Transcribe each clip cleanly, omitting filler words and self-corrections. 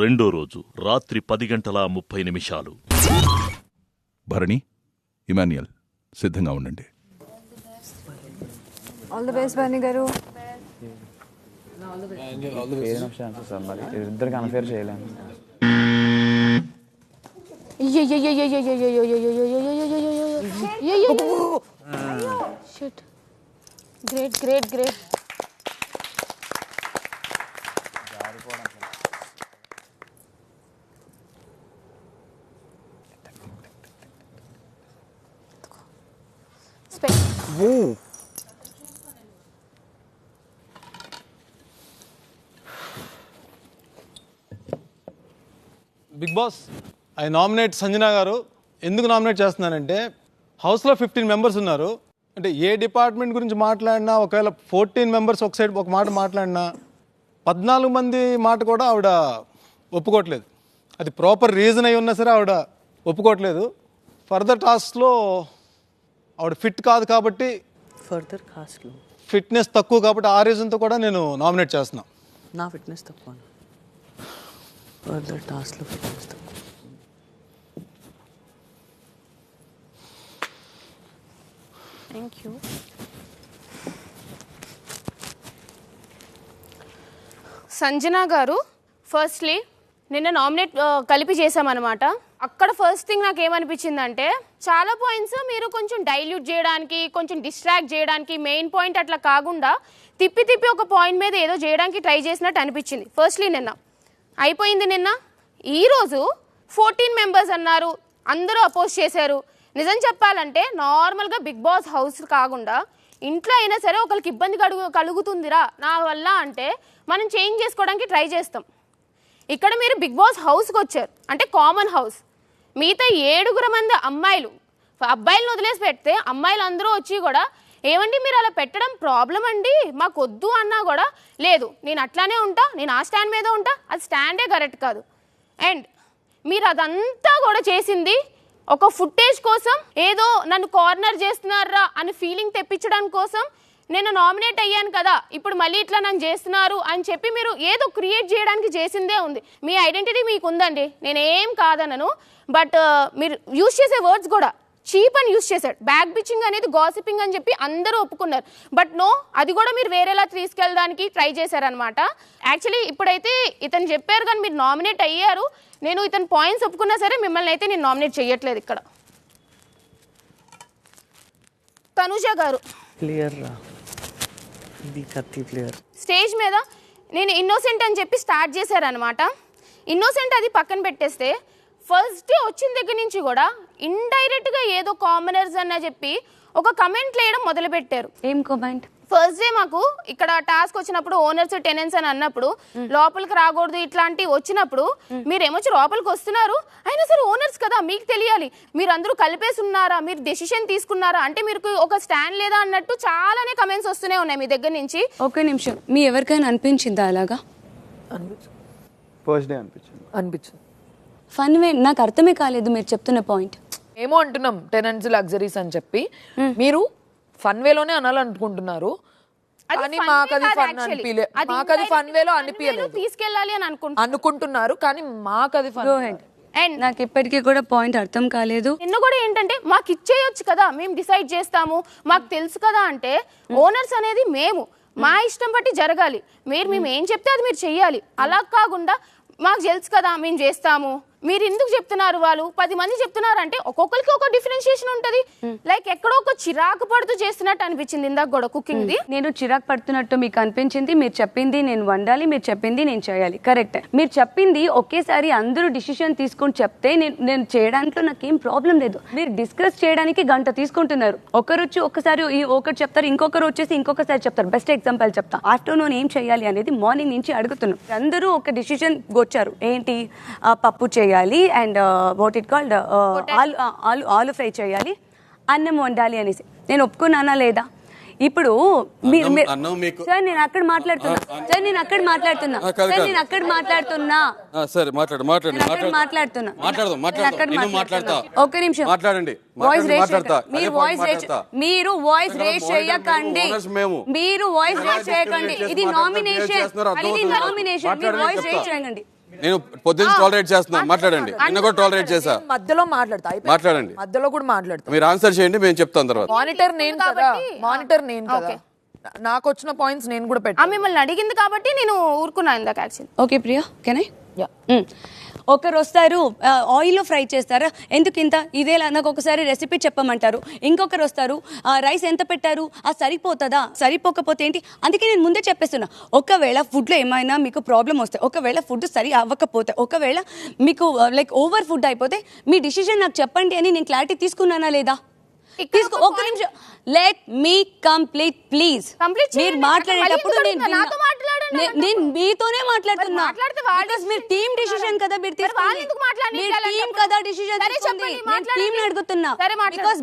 రెండో రోజు రాత్రి 10:30 భరణి, ఇమాన్యుయల్ సిద్ధంగా ఉండండి. All the best Bharani garu. ఇద్దరికి అన్ఫేర్ చేయలేము. Great great great. Bigg Boss, I nominate Sanjana గారు. ఎందుకు నామినేట్ చేస్తున్నానంటే హౌస్లో 15 మెంబర్స్ ఉన్నారు. అంటే ఏ డిపార్ట్మెంట్ గురించి మాట్లాడినా, ఒకవేళ 14 మెంబర్స్ ఒక సైడ్ ఒక మాట మాట్లాడినా 14 మంది మాట కూడా ఆవిడ ఒప్పుకోవట్లేదు. అది ప్రాపర్ రీజన్ అయి ఉన్నా సరే ఆవిడ ఒప్పుకోవట్లేదు. ఫర్దర్ టాస్క్లో ఆవిడ ఫిట్ కాదు కాబట్టి, ఫర్దర్ కాస్ట్లో ఫిట్నెస్ తక్కువ కాబట్టి ఆ రీజన్తో కూడా నేను నామినేట్ చేస్తున్నా. నా ఫిట్నెస్ తక్కువ, ఫర్దర్ టాస్క్లో ఫిట్నెస్ తక్కువ. Thank you. సంజన గారు, ఫస్ట్లీ నిన్న నామినేట్ కలిపి చేసామన్నమాట. అక్కడ ఫస్ట్ థింగ్ నాకు ఏమనిపించిందంటే, చాలా పాయింట్స్ మీరు కొంచెం డైల్యూట్ చేయడానికి, కొంచెం డిస్ట్రాక్ట్ చేయడానికి, మెయిన్ పాయింట్ అట్లా కాకుండా తిప్పి తిప్పి ఒక పాయింట్ మీద ఏదో చేయడానికి ట్రై చేసినట్టు అనిపించింది. ఫస్ట్లీ నిన్న అయిపోయింది. నిన్న ఈరోజు 14 మెంబర్స్ అన్నారు, అందరూ అపోజ్ చేశారు. నిజం చెప్పాలంటే నార్మల్గా బిగ్ బాస్ హౌస్ కాకుండా ఇంట్లో అయినా సరే ఒకరికి ఇబ్బంది కలుగుతుందిరా నా వల్ల అంటే మనం చేంజ్ చేసుకోవడానికి ట్రై చేస్తాం. ఇక్కడ మీరు బిగ్ బాస్ హౌస్కి వచ్చారు అంటే కామన్ హౌస్. మిగతా 7 మంది అబ్బాయిలను వదిలేసి పెడితే అమ్మాయిలు అందరూ వచ్చి కూడా ఏమండి మీరు అలా పెట్టడం ప్రాబ్లం అండి, మాకు వద్దు అన్నా కూడా లేదు, నేను అట్లానే ఉంటా, నేను ఆ స్టాండ్ మీద ఉంటా, అది స్టాండే కరెక్ట్ కాదు. అండ్ మీరు అదంతా కూడా చేసింది ఒక ఫుటేజ్ కోసం, ఏదో నన్ను కార్నర్ చేస్తున్నారా అని ఫీలింగ్ తెప్పించడానికి కోసం. నేను నామినేట్ అయ్యాను కదా, ఇప్పుడు మళ్ళీ ఇట్లా నన్ను చేస్తున్నారు అని చెప్పి మీరు ఏదో క్రియేట్ చేయడానికి చేసిందే ఉంది. మీ ఐడెంటిటీ మీకు ఉందండి, నేనేం కాదనను. బట్ మీరు యూజ్ చేసే వర్డ్స్ కూడా చీప్ అని యూజ్ చేశాడు. బ్యాక్ బిచ్చింగ్ అనేది గాసిపింగ్ అని చెప్పి అందరూ ఒప్పుకున్నారు. బట్ నో, అది కూడా మీరు వేరేలా తీసుకెళ్ళడానికి ట్రై చేశారనమాట. యాక్చువల్లీ ఇప్పుడైతే ఇతను చెప్పారు కానీ మీరు నామినేట్ అయ్యారు. నేను ఇతను పాయింట్స్ ఒప్పుకున్నా సరే మిమ్మల్ని అయితే నేను నామినేట్ చేయట్లేదు. ఇక్కడ తనుజ గారు క్లియర్ రా, ఇది కత్తి క్లియర్. స్టేజ్ మీద నేను ఇన్నోసెంట్ అని చెప్పి స్టార్ట్ చేశారనమాట. ఇన్నోసెంట్ అది పక్కన పెట్టేస్తే ఫస్ట్ డే వచ్చిన దగ్గర నుంచి కూడా ఇండైరెక్ట్గా ఏదో కామనర్స్ అన్న చెప్పి ఒక కమెంట్ వేయడం మొదలుపెట్టారు. ఏం కామెంట్? ఫస్ట్ డే మాకు ఇక్కడ టాస్క్ వచ్చినప్పుడు ఓనర్స్ టెనెన్స్ అని అన్నప్పుడు లోపలికి రాకూడదు ఇట్లాంటివి వచ్చినప్పుడు మీరేమొచ్చి లోపలికి వస్తున్నారు, అయినా సరే ఓనర్స్ కదా మీకు తెలియాలి, మీరు అందరూ కలిపేసి ఉన్నారా, మీరు డెసిషన్ తీసుకున్నారా అంటే మీరు ఒక స్టాండ్ లేదా అన్నట్టు చాలానే కమెంట్స్ వస్తూనే ఉన్నాయి మీ దగ్గర నుంచి. ఒక నిమిషం, మీ ఎవరికైనా అనిపించిందా అలాగా? ఫస్ట్ డే అనిపించింది. ఫన్ వే నాకు అర్థమే కాలేదు మీరు చెప్తున్న పాయింట్. ఏమో అంటున్నాం టెనెంట్స్ లగ్జరీస్ అని చెప్పి మీరు ఫన్ వేలోనే అనాలనుకుంటున్నారు. కానీ మాకది ఫన్ అనిపించలేదు, మాకది ఫన్ వేలో అనిపించలేదు. తీసుకెళ్ళాలి అని అనుకుంటున్నారు కానీ మాకది ఫన్. అండ్ నాకు ఇప్పటికీ కూడా పాయింట్ అర్థం కాలేదు. నిన్న కూడా ఏంటంటే మాకు ఇచ్చేయొచ్చు కదా, మేము డిసైడ్ చేస్తాము, మాకు తెలుసు కదా అంటే ఓనర్స్ అనేది మేము, మా ఇష్టం బట్టి జరగాలి. మేము ఏం చెప్తే అది మీరు చెయ్యాలి. అలా కాకుండా మాకు తెలుసు కదా మేము చేస్తాము, మీరు ఎందుకు చెప్తున్నారు, వాళ్ళు 10 మంది చెప్తున్నారు అంటే ఒక్కొక్కరికి ఒక డిఫరెన్షియేషన్ ఉంటుంది. లైక్ ఎక్కడో ఒక చిరాకు పడుతూ చేస్తున్నట్టు అనిపించింది ఇందాక కూడా కుకింగ్ ది. నేను చిరాకు పడుతున్నట్టు మీకు అనిపించింది, మీరు చెప్పింది నేను వండాలి, మీరు చెప్పింది నేను చేయాలి, కరెక్ట్. మీరు చెప్పింది ఒకేసారి అందరూ డిసిషన్ తీసుకొని చెప్తే నేను చేయడానికి నాకేం ప్రాబ్లం లేదు. మీరు డిస్కస్ చేయడానికి గంట తీసుకుంటున్నారు. ఒకరు వచ్చి ఒక్కసారి ఒకటి చెప్తారు, ఇంకొకరు వచ్చేసి ఇంకొకసారి చెప్తారు. బెస్ట్ ఎగ్జాంపుల్ చెప్తా, ఆఫ్టర్నూన్ ఏం చేయాలి అనేది మార్నింగ్ నుంచి అడుగుతున్నాం. అందరూ ఒక డిసిషన్ వచ్చారు, ఏంటి పప్పు చేయాలి అండ్ వాట్ ఇట్ కాల్డ్ ఆలు ఫ్రై చేయాలి, అన్నం వండాలి అనేసి. నేను ఒప్పుకున్నానా లేదా? ఇప్పుడు సార్ నేను అక్కడ మాట్లాడుతున్నా, ఒక్క నిమిషం మీరు వాయిస్ రేజ్ చేయకండి, ఇది నామినేషన్, మీరు వాయిస్ రేజ్ చేయకండి. నేను పొద్దున్న టాలరేట్ చేస్తున్నా, మాట్లాడండి. నిన్న కూడా టాలరేట్ చేశా. మధ్యలో మాట్లాడతా, మాట్లాడండి. మధ్యలో కూడా మాట్లాడతా. మీరు ఆన్సర్ చేయండి, మేము చెప్తాం తర్వాత. మానిటర్ నేను కదా, మానిటర్ నేను కదా, నాకు వచ్చిన పాయింట్స్ నేను కూడా పెట్టా. మిమ్మల్ని అడిగింది కాబట్టి నేను ఊరుకున్నా ఇందాక actually. Okay Priya, can I? ఒకరు వస్తారు ఆయిల్లో ఫ్రై చేస్తారా, ఎందుకు ఇంత ఇదేలా నాకు ఒకసారి రెసిపీ చెప్పమంటారు. ఇంకొకరు వస్తారు రైస్ ఎంత పెట్టారు, సరిపోతుందా, సరిపోకపోతే ఏంటి. అందుకే నేను ముందే చెప్పేస్తున్నా, ఒకవేళ ఫుడ్లో ఏమైనా మీకు ప్రాబ్లం వస్తే, ఒకవేళ ఫుడ్ సరి అవ్వకపోతే, ఒకవేళ మీకు లైక్ ఓవర్ ఫుడ్ అయిపోతే మీ డిసిషన్ నాకు చెప్పండి అని నేను క్లారిటీ తీసుకున్నానా లేదా? తీసుకో, ఒక్క నిమిషం, లెట్ మీ కంప్లీట్ ప్లీజ్. మీరు మాట్లాడేటప్పుడు నేను మీతోనే మాట్లాడుతున్నా. మీరు టీమ్ డిసిషన్ కదా, మీరు టీమ్ కదా డిసిషన్ టీమ్ అడుగుతున్నా. బికాస్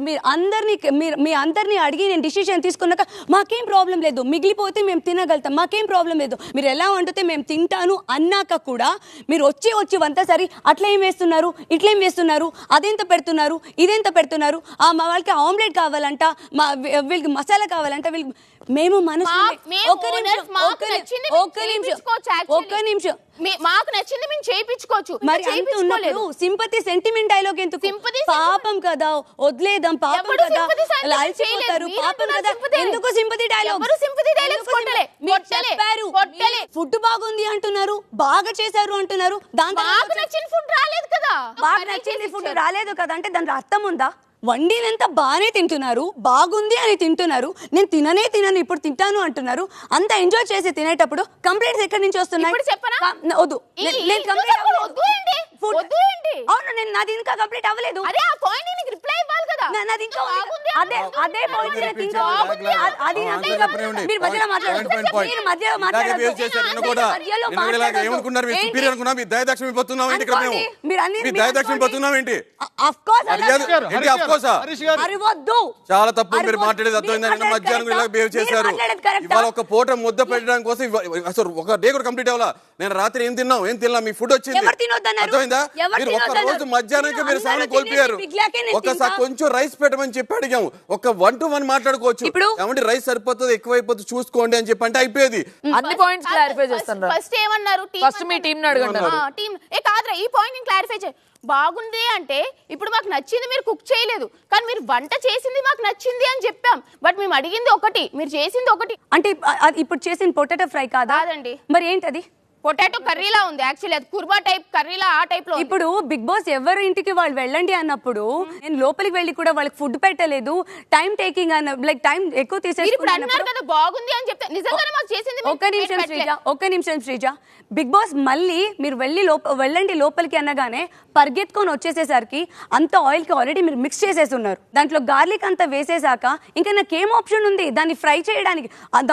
మీ అందరినీ అడిగి నేను డిసిషన్ తీసుకున్నాక మాకేం ప్రాబ్లం లేదు, మిగిలిపోతే మేము తినగలుగుతాం, మాకేం ప్రాబ్లం లేదు. మీరు ఎలా వండితే మేము తింటాను అన్నాక కూడా మీరు వచ్చి వంతసారి అట్లా ఏం వేస్తున్నారు, ఇట్లా ఏం వేస్తున్నారు, అదెంత పెడుతున్నారు, ఇదెంత పెడుతున్నారు, మా వాళ్ళకి ఆమ్లెట్ కావాలంట, వీళ్ళకి మసాలా కావాలంట, వీళ్ళకి మేము మనసు మాకు నచ్చింది మేము చేయించుకోవచ్చు. మరి అంత ఉన్నప్పుడు సింపతి సెంటిమెంట్ డైలాగ్ ఎందుకు? పాపం కదా, వదిలేదాం, పాపం కదా, అలసిపోతారు, పాపం కదా, ఎందుకు సింపతి డైలాగ్? మీరు చెప్పారు ఫుడ్ బాగుంది అంటున్నారు, బాగా చేశారు అంటున్నారు, దాంతో నచ్చిన ఫుడ్ రాలేదు కదా, బాగా నచ్చింది ఫుడ్ రాలేదు కదా అంటే దాని అర్థం ఉందా? వండినంత బాగానే తింటున్నారు, బాగుంది అని తింటున్నారు, నేను తినను ఇప్పుడు తింటాను అంటున్నారు. అంత ఎంజాయ్ చేసి తినేటప్పుడు కంప్లైంట్స్ ఎక్కడి నుంచి వస్తున్నాయి? వద్దు, అవును, నేను నాది ఇంకా కంప్లీట్ అవ్వలేదు. అదే పాయింట్ మీరు మధ్యలో చాలా తప్పు మీరు మాట్లాడేది అర్థమైంది. మధ్యాహ్నం ఇలా బిహేవ్ చేశారు. ఇవాళ ఒక పూట ముద్ద పెట్టడానికి కోసం అసలు ఒక డే కూడా కంప్లీట్ అవ్వాలా. నేను రాత్రి ఏం తిన్నా మీ ఫుడ్ వచ్చింది, అర్థమైందా? మీరు ఒక రోజు మధ్యాహ్నానికి మీరు సాయం కోల్పోయారు. ఒకసారి కొంచెం రైస్ పెట్టమని చెప్పి అడిగాము, ఒక 1 to 1 మాట్లాడుకోవచ్చు. ఏమంటే రైస్ సరిపోతుంది, ఎక్కువైపోతుంది చూసుకోండి అని చెప్పి అంటే అయిపోయేది. అన్ని పాయింట్స్ క్లారిఫై చేస్తాను. ఫస్ట్ ఏమన్నారు, ఫస్ట్ మీ టీం ని అడగండి. కాదురా, ఈ పాయింట్ నేను క్లారిఫై చేయి. బాగుంది అంటే ఇప్పుడు మాకు నచ్చింది, మీరు కుక్ చేయలేదు, కానీ మీరు వంట చేసింది మాకు నచ్చింది అని చెప్పాం. బట్ మేము అడిగింది ఒకటి, మీరు చేసింది ఒకటి. అంటే ఇప్పుడు చేసిన పొటాటో ఫ్రై కాదండి, మరి ఏంటది? పొటాటో కర్రీలా ఉంది యాక్చువల్లీ, అది కుర్మా టైప్ కర్రీలా, ఆ టైప్ లో. ఇప్పుడు బిగ్ బాస్ ఎవరి ఇంటికి వాళ్ళు వెళ్ళండి అన్నప్పుడు నేను లోపలికి వెళ్ళి కూడా వాళ్ళకి ఫుడ్ పెట్టలేదు, టైం టేకింగ్ అన్న లైక్ టైం ఎక్కువ తీసేసుకున్నారు. బాగుంది అని చెప్తే నిజంగానే మాకు చేసింది. ఒక్క నిమిషం శ్రీజ, బిగ్ బాస్ మళ్ళీ మీరు వెళ్ళండి లోపలికి అనగానే పరిగెత్తుకొని వచ్చేసేసరికి అంత ఆయిల్ కి ఆల్రెడీ మీరు మిక్స్ చేసేసి ఉన్నారు. దాంట్లో గార్లిక్ అంతా వేసేసాక ఇంకా నాకేం ఆప్షన్ ఉంది దాన్ని ఫ్రై చేయడానికి?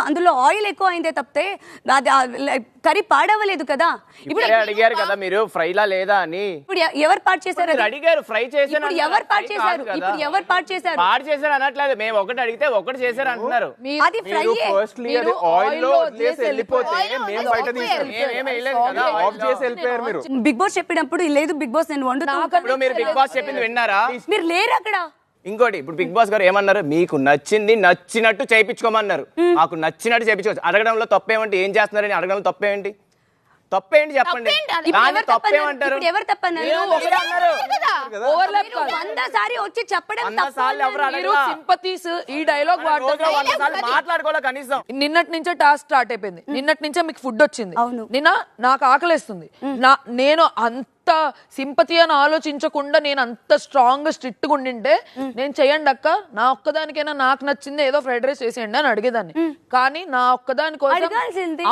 అందులో ఆయిల్ ఎక్కువ అయిందే తప్పితే కర్రీ పాడవలేదు కదా. ఇప్పుడు అడిగారు కదా మీరు ఫ్రైలా లేదా అని. ఇప్పుడు ఎవరు పాడు చేశారు? అడిగారు ఫ్రై చేశారు, ఎవరు పాడు చేశారు? ఇప్పుడు ఎవరు పాడు చేశారు? పాడు చేశారు అనట్లేదు, మేము ఒకటి అడిగితే ఒకటి చేశారు అంటున్నారు. అది ఫ్రై ఫస్ట్లీ అది ఆయిల్ లో వదిలేసి వెళ్ళిపోతే మేము బయట తీసాం, మేము వేయలేదు కదా, ఆఫ్ చేసి వెళ్ళిపోయారు మీరు. బిగ్ బాస్ చెప్పినప్పుడు లేదు బిగ్ బాస్ నేను వండుతాను. ఇప్పుడు మీరు బిగ్ బాస్ చెప్పింది విన్నారా? మీరు లేరు అక్కడ. ఇంకోటి, ఇప్పుడు బిగ్ బాస్ గారు ఏమన్నారు, మీకు నచ్చింది నచ్చినట్టు చేయించుకోమన్నారు. మాకు నచ్చినట్టు చేయించుకోవచ్చు. అడగడంలో తప్పేమంటే ఏం చేస్తున్నారని అడగడంలో తప్పేంటి? తప్పేంటి చెప్పండి. తప్పేమంటారు? ఎవరు తప్పన్నారు? వచ్చి చెప్పడం సింపతీస్ ఈ డైలాగ్ మాట్లాడుకోవాలి కనీసం. నిన్నటి నుంచే టాస్క్ స్టార్ట్ అయిపోయింది, నిన్నటి నుంచే మీకు ఫుడ్ వచ్చింది. నిన్న నాకు ఆకలిస్తుంది, నేను అంత సింపతి అని ఆలోచించకుండా నేను అంత స్ట్రాంగ్ స్ట్రిక్ట్ గా ఉండింటే నేను చెయ్యండి అక్క, నా ఒక్కదానికైనా నాకు నచ్చింది ఏదో ఫ్రైడ్ రైస్ చేసేయండి అని అడిగేదాన్ని. కానీ నా ఒక్కదాని కోసం,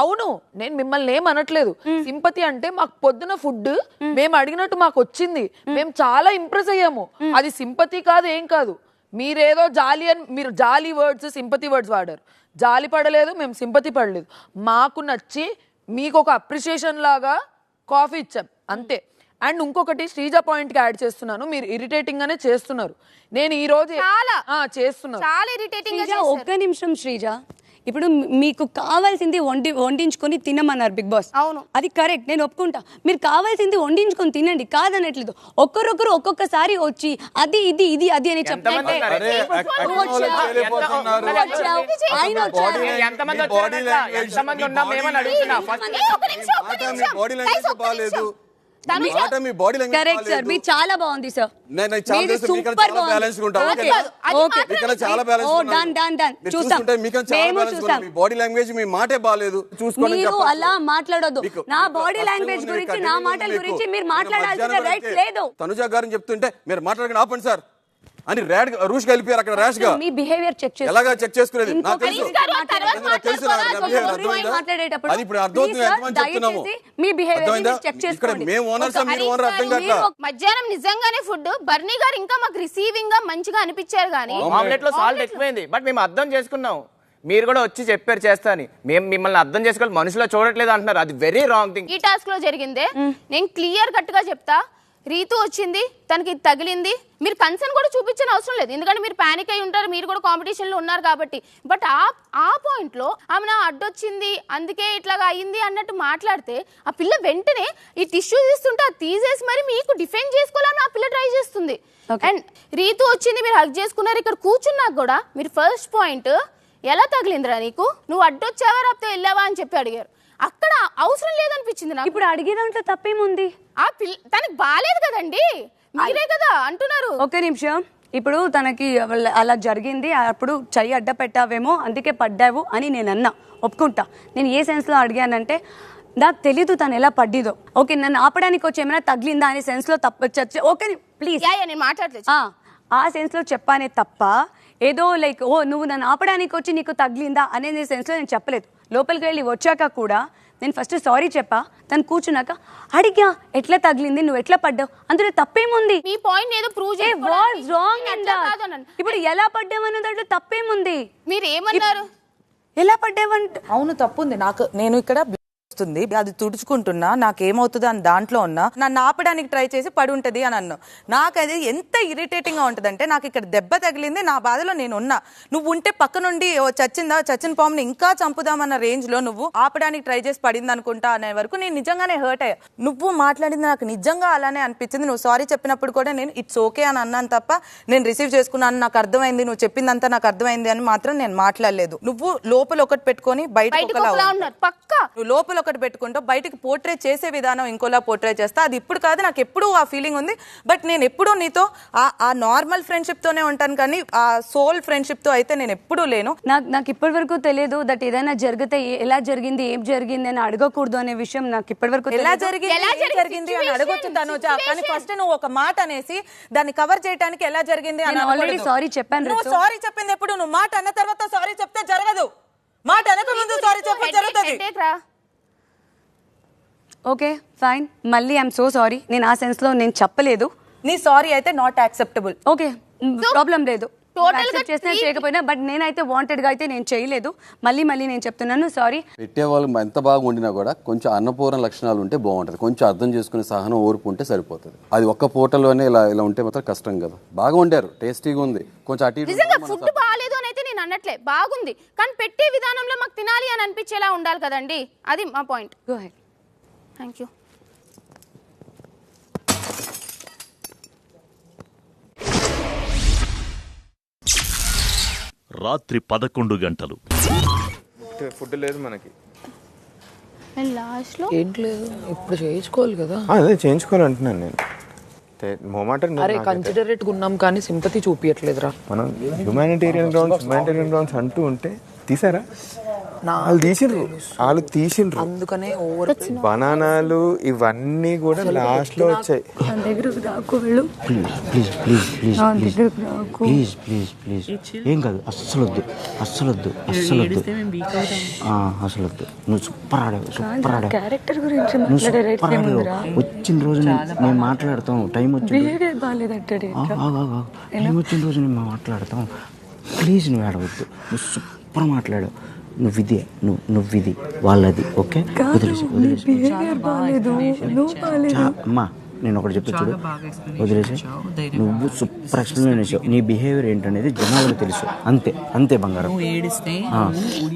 అవును నేను మిమ్మల్ని ఏం అనట్లేదు, సింపతి అంటే మాకు పొద్దున ఫుడ్ మేము అడిగినట్టు మాకు వచ్చింది, మేము చాలా ఇంప్రెస్ అయ్యాము. అది సింపతి కాదు, ఏం కాదు. మీరేదో జాలి అని మీరు జాలి వర్డ్స్ సింపతి వర్డ్స్ వాడారు. జాలి పడలేదు, మేము సింపతి పడలేదు. మాకు నచ్చి మీకు ఒక అప్రిషియేషన్ లాగా కాఫీ ఇచ్చాం అంతే. అండ్ ఇంకొకటి శ్రీజ పాయింట్ కి యాడ్ చేస్తున్నాను, మీరు ఇరిటేటింగ్ గానే చేస్తున్నారు. నేను ఈ రోజు చాలా ఇరిటేటింగ్. ఒక్క నిమిషం శ్రీజ, ఇప్పుడు మీకు కావాల్సింది వండించుకొని తినమన్నారు బిగ్ బాస్. అవును, అది కరెక్ట్, నేను ఒప్పుకుంటా. మీరు కావాల్సింది వండించుకొని తినండి, కాదనట్లేదు. ఒక్కరొకరు ఒక్కొక్కసారి వచ్చి అది ఇది ఇది అది అని చెప్తాంటే కరెక్ట్ సార్, మీరు చాలా బాగుంది సార్. బాడీ లాంగ్వేజ్ మీ మాటే బాగాలేదు, చూసుకోండి. మీరు అలా మాట్లాడొద్దు. నా బాడీ లాంగ్వేజ్ గురించి, నా మాటల గురించి మీరు మాట్లాడాల్సిన రైట్ లేదు. తనుజ గారిని చెప్తుంటే మీరు మాట్లాడకండి, ఆపండి సార్ అని రూష్ వెళ్ళిపోయారు అక్కడ ర్యాష్ గా. మీ బిహేవియర్ చెక్ చేసి ఎలాగా చెక్ చేసుకునేది నాకు తెలుసు. అది ఇప్పుడు అర్థమవుతుంది, ఎంతమంది చెప్తున్నాము. మీ బిహేవియర్ చెక్ చేసుకోండి. మేము ఓనర్స్, మీరు ఓనర్ అర్థం కాక. మధ్యాహ్నం నిజంగానే ఫుడ్ బర్నీ గారు ఇంకా మాకు రిసీవింగ్ గా మంచిగా అనిపించారు, కానీ ఆమ్లెట్ లో సాల్ట్ ఎక్కువైంది. బట్ మేము అర్థం చేసుకున్నాం, మీరు కూడా వచ్చి చెప్పారు చేస్తా అని. మేము మిమ్మల్ని అర్థం చేసుకోవాలి, మనుషులో చూడట్లేదు అంటున్నారు. అది వెరీ రాంగ్ థింగ్. ఈ టాస్క్ లో జరిగిందే నేను క్లియర్ కట్ గా చెప్తా. రీతు వచ్చింది, తనకి తగిలింది, మీరు కన్సర్న్ కూడా చూపించిన అవసరం లేదు, ఎందుకంటే మీరు పానిక్ అయి ఉంటారు, మీరు కూడా కాంపిటీషన్ లో ఉన్నారు కాబట్టి. బట్ ఆ పాయింట్ లో ఆమె నా అడ్డొచ్చింది అందుకే ఇట్లాగా అయ్యింది అన్నట్టు మాట్లాడితే, ఆ పిల్ల వెంటనే ఈ టిష్యూ తీస్తుంటే అది తీసేసి మరి మీకు డిఫెండ్ చేసుకోవాలని ఆ పిల్ల ట్రై చేస్తుంది. అండ్ రీతు వచ్చింది, మీరు హగ్ చేసుకున్నారు, ఇక్కడ కూర్చున్నాక కూడా మీరు ఫస్ట్ పాయింట్ ఎలా తగిలిందిరా నీకు, నువ్వు అడ్డొచ్చావా రాకపోతే వెళ్ళావా అని చెప్పి అడిగారు. అక్కడ అవసరం లేదనిపించింది నాకు. ఇప్పుడు అడిగే దాంట్లో తప్పేముంది? ఆ పిల్ల తనకి బాలేదు కదండి, మీరే కదా అంటున్నారు. ఒక్క నిమిషం, ఇప్పుడు తనకి అలా జరిగింది, అప్పుడు చెయ్యి అడ్డ పెట్టావేమో అందుకే పడ్డావు అని నేను అన్నా, ఒప్పుకుంటా. నేను ఏ సెన్స్లో అడిగానంటే, నాకు తెలీదు తను ఎలా పడ్డిదో. ఓకే, నన్ను ఆపడానికి వచ్చి ఏమైనా తగిలిందా అనే సెన్స్లో ఓకే ప్లీజ్ నేను మాట్లాడలేదు, ఆ సెన్స్లో చెప్పానే తప్ప ఏదో లైక్ ఓ నువ్వు నన్ను ఆపడానికి వచ్చి నీకు తగిలిందా అనేది సెన్స్లో నేను చెప్పలేదు. లోపలికి వెళ్ళి వచ్చాక కూడా నేను ఫస్ట్ సారీ చెప్పా, తను కూర్చున్నాక అడిగా ఎట్లా తగిలింది, నువ్వు ఎట్లా పడ్డావు, అందులో తప్పేముంది? మీ పాయింట్ ఏదో ప్రూవ్ ఇప్పుడు ఎలా పడ్డావన్న దాంట్లో తప్పేముంది? మీరు ఏమన్నారు? ఎలా పడ్డావంటే అవును తప్పుంది. నేను ఇక్కడ వస్తుంది, అది తుడుచుకుంటున్నా, నాకేమవుతుంది అని దాంట్లో ఉన్నా, నన్ను ఆపడానికి ట్రై చేసి పడి ఉంటది అని అన్నా. నాకు అది ఎంత ఇరిటేటింగ్ గా ఉంటది అంటే, నాకు ఇక్కడ దెబ్బ తగిలింది, నా బాధలో నేను ఉన్నా, నువ్వు ఉంటే పక్క నుండి చచ్చిన పాముని ఇంకా చంపుదామన్న రేంజ్ లో నువ్వు ఆపడానికి ట్రై చేసి పడింది అనుకుంటా అనే వరకు నేను నిజంగానే హర్ట్ అయ్యా. నువ్వు మాట్లాడింది నాకు నిజంగా అలానే అనిపించింది. నువ్వు సారీ చెప్పినప్పుడు కూడా నేను ఇట్స్ ఓకే అని అన్నాను తప్ప, నేను రిసీవ్ చేసుకున్నాను, నాకు అర్థమైంది, నువ్వు చెప్పిందంతా నాకు అర్థమైంది అని మాత్రం నేను మాట్లాడలేదు. నువ్వు లోపల ఒకటి పెట్టుకొని బయట నువ్వు లోపల ఒకటి పెట్టుకుంటూ బయటకు పోర్ట్రేట్ చేసే విధానం ఇంకోలా పోర్ట్రేట్ చేస్తా. అది ఇప్పుడు కాదు, నాకు ఎప్పుడు ఆ ఫీలింగ్ ఉంది. బట్ నేను ఎప్పుడూ నీతో ఆ నార్మల్ ఫ్రెండ్షిప్ తోనే ఉంటాను, కానీ ఆ సోల్ ఫ్రెండ్షిప్ తో అయితే నేను ఎప్పుడూ లేను. నాకు ఇప్పటి వరకు తెలియదు దట్ ఏదైనా జరిగితే ఎలా జరిగింది, ఏం జరిగింది అని అడగకూడదు అనే విషయం నాకు ఇప్పటి వరకు. ఎలా జరిగింది అని అడగొచ్చు తనుజ, కానీ ఫస్ట్ నువ్వు ఒక మాట అనేసి దాన్ని కవర్ చేయడానికి ఎలా జరిగింది అని ఆల్రెడీ సారీ చెప్పాను. నువ్వు సారీ చెప్పింది ఎప్పుడు? నువ్వు మాట అన్న తర్వాత సారీ చెప్తే జరగదు, మాట అనక ముందు సారీ చెప్తే జరుగుతుంది. ఓకే ఫైన్, మళ్ళీ ఐఎమ్ సో సారీ, నేను ఆ సెన్స్ లో నేను చెప్పలేదు. నీ సారీ అయితే నాట్ యాక్సెప్టబుల్. ఓకే ప్రాబ్లం లేదు, చేసినా చేయకపోయినా, బట్ నేనైతే వాంటెడ్ గా అయితే నేను చేయలేదు. మళ్ళీ నేను చెప్తున్నాను సారీ. పెట్టే వాళ్ళు ఎంత బాగా వండినా కూడా కొంచెం అన్నపూర్ణ లక్షణాలు ఉంటే బాగుంటది, కొంచెం అర్థం చేసుకునే సహనం ఓర్పు ఉంటే సరిపోతుంది. అది ఒక్క పూటలోనే ఇలా ఉంటే మాత్రం కష్టం కదా. బాగా వండారు, టేస్టీగా ఉంది, కొంచెం అటు ఫుడ్ బాగాలేదు అని అయితే నేను అన్నట్లే, బాగుంది, కానీ పెట్టే విధానంలో మాకు తినాలి అని అనిపించేలా ఉండాలి కదండి, అది మా point. Go head. Thank you. రాత్రి 11 గంటలు. ఫుడ్ లేదు మనకి. లాస్ట్ లో ఏంటి లేదు, ఇప్పుడు చేయించుకోవాలి కదా. అదే చేయించుకోవాలంటున్నాను నేను. అరే కన్సిడరేట్ గా ఉన్నాం కానీ సింపతి చూపించట్లేదురా. మనం హ్యూమానిటేరియన్ గ్రౌండ్స్ అంటూ ఉంటే తీసారా? వాళ్ళు తీసిండ్రు అందుకనే ఓవర్ బనానాలు ఇవన్నీ కూడా లాస్ట్ లో వచ్చాయి. ఏం కాదు, అస్సలొద్దు నువ్వు సూపర్ ఆడావు. నువ్వు సూపర్ ఆడావు. వచ్చిన రోజు మేము మాట్లాడతాం, టైం వచ్చిన రోజు మేము మాట్లాడతాం. ప్లీజ్ నువ్వు ఆడవద్దు, నువ్వు సూపర్ మాట్లాడావు. నువ్వు ఇది వాళ్ళది. ఓకే, అమ్మా నేను ఒకటి చెప్తా చూడు, వదిలేసి నువ్వు సూపర్ ఎక్స్ప్లెయిన్ చేసావు. నీ బిహేవియర్ ఏంటనేది జనాలకు తెలుసు, అంతే అంతే బంగారం.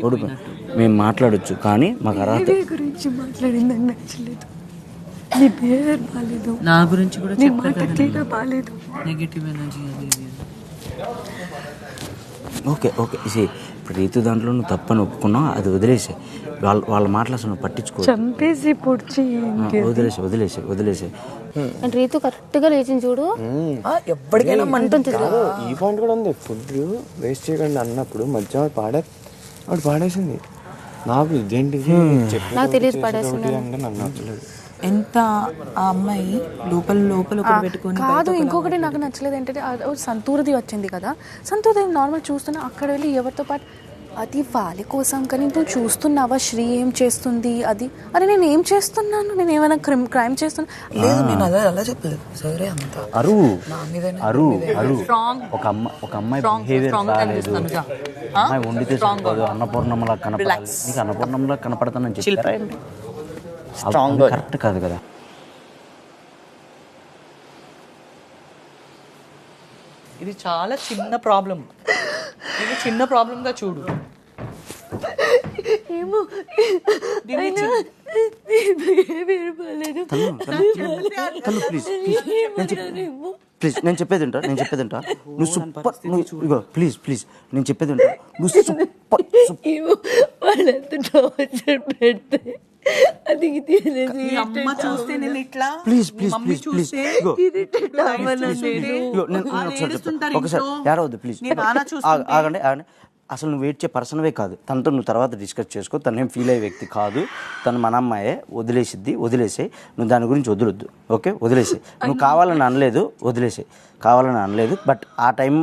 ఓడిపో మేము మాట్లాడొచ్చు కానీ మాకు అర్హత. గురించి మాట్లాడిందని నచ్చలేదు, నీ బిహేవియర్ బాగాలేదు, నా గురించి కూడా నీ మాట తీరా బాగాలేదు. నెగటివ్ ఎనర్జీ అది ఓకే ఓకే ఇప్పుడు రీతు దాంట్లో నువ్వు తప్పని ఒప్పుకున్నావు, అది వదిలేసే. వాళ్ళ మాటలు అసలు నువ్వు పట్టించుకో, చంపేసి పొడిచి వదిలేసే వదిలేసే వదిలేసే. రీతు కరెక్ట్ గా లేచింది చూడు, ఎప్పటికైనా మంటుంది. ఈ పాయింట్ కూడా ఉంది, ఫుడ్ వేస్ట్ చేయకండి అన్నప్పుడు మధ్య ఆవిడ పాడేసింది. నాకు ఇదేంటి నాకు తెలియదు పడేసింది అంటే నాకు నచ్చలేదు. ఎంత ఆ అమ్మాయి లోపల పెట్టుకొని కాదు. ఇంకొకటి నాకు నచ్చలేదు ఏంటంటే సంతూర్ది వచ్చింది కదా, సంతూర్ది నార్మల్ చూస్తున్నా, అక్కడ వెళ్ళి ఎవరితో పాటు అది వాళ్ళ కోసం, కానీ నువ్వు చూస్తున్నావా శ్రీ ఏం చేస్తుంది అది, అరే నేను ఏం చేస్తున్నాను, నేను ఏమైనా క్రైమ్ చేస్తున్నా? లేదు, నేను అలా చెప్పలేదు. సరే అంత ఒక అమ్మాయి బిహేవియర్ బాగాలేదు, అమ్మాయి వండితే సరిపోదు, అన్నపూర్ణంలా కనపడాలి, నీకు అన్నపూర్ణంలా కనపడతానని చెప్పారా? స్ట్రాంగ్ కరెక్ట్ కాదు కదా. ఇది చాలా చిన్న ప్రాబ్లం, ఇది చిన్న ప్రాబ్లం గా చూడు. ఏమో ప్లీజ్ నేను చెప్పేది ఉంటా నువ్వు సూపర్, ఇగో ప్లీజ్ నేను చెప్పేది ఉంటా, నువ్వు సూపర్. పెడితే అది అమ్మ చూస్తే నేను ఇట్లా, ప్లీజ్ ఒకసారి ఏడవద్దు ప్లీజ్, ఆగండి. అసలు నువ్వు ఏడ్చే పర్సన్వే కాదు, తనతో నువ్వు తర్వాత డిస్కస్ చేసుకో. తను ఏం ఫీల్ అయ్యే వ్యక్తి కాదు, తను మన అమ్మాయే, వదిలేసే. నువ్వు దాని గురించి వదలొద్దు, ఓకే? వదిలేసే. నువ్వు కావాలని అనలేదు, బట్ ఆ టైం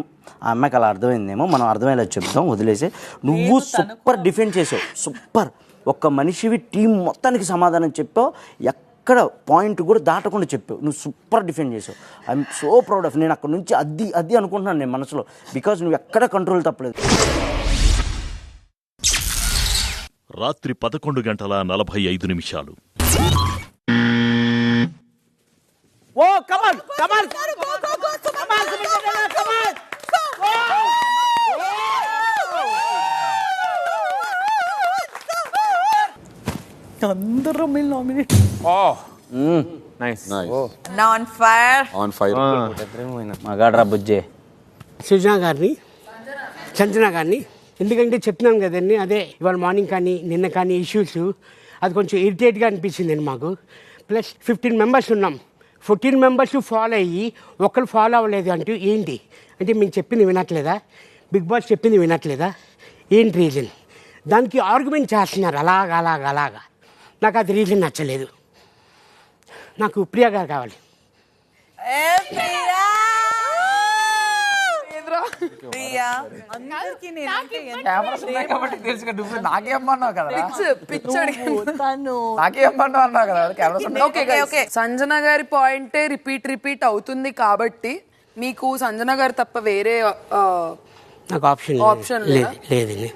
ఆ అమ్మాయికి అలా అర్థమైందేమో, మనం అర్థమయ్యేలా చెప్తాం, వదిలేసే. నువ్వు సూపర్ డిఫెండ్ చేసావు, సూపర్. ఒక్క మనిషివి టీం మొత్తానికి సమాధానం చెప్పావు, ఎక్కడ పాయింట్ కూడా దాటకుండా చెప్పావు, నువ్వు సూపర్ డిఫెండ్ చేసావు. I'm so proud of. నేను అక్కడ నుంచి అది అనుకుంటున్నాను నేను మనసులో, బికాజ్ నువ్వు ఎక్కడ కంట్రోల్ తప్పలేదు. రాత్రి 11:45. ఓ కమాన్ అందరం నామినేట్. ఆన్ ఫైర్ మగాడ్రా బుజ్జే. సృజన గారిని, సంజన గారిని, ఎందుకంటే చెప్తున్నాను కదండి, అదే ఇవాళ మార్నింగ్ కానీ నిన్న కానీ ఇష్యూస్ అది కొంచెం ఇరిటేట్గా అనిపించిందండి మాకు. ప్లస్ 15 మెంబర్స్ ఉన్నాం, 14 మెంబర్స్ ఫాలో అయ్యి ఒకరు ఫాలో అవ్వలేదు అంటూ ఏంటి అంటే మేము చెప్పింది వినట్లేదా, బిగ్ బాస్ చెప్పింది వినట్లేదా, ఏంటి రీజన్? దానికి ఆర్గ్యుమెంట్ చేస్తున్నారు అలాగా. నాకు అది రీజన్ నచ్చలేదు. నాకు ప్రియా గారు కావాలి. సంజన గారి పాయింటే రిపీట్ అవుతుంది కాబట్టి మీకు సంజన గారు తప్ప వేరే నాకు ఆప్షన్ లేదండి.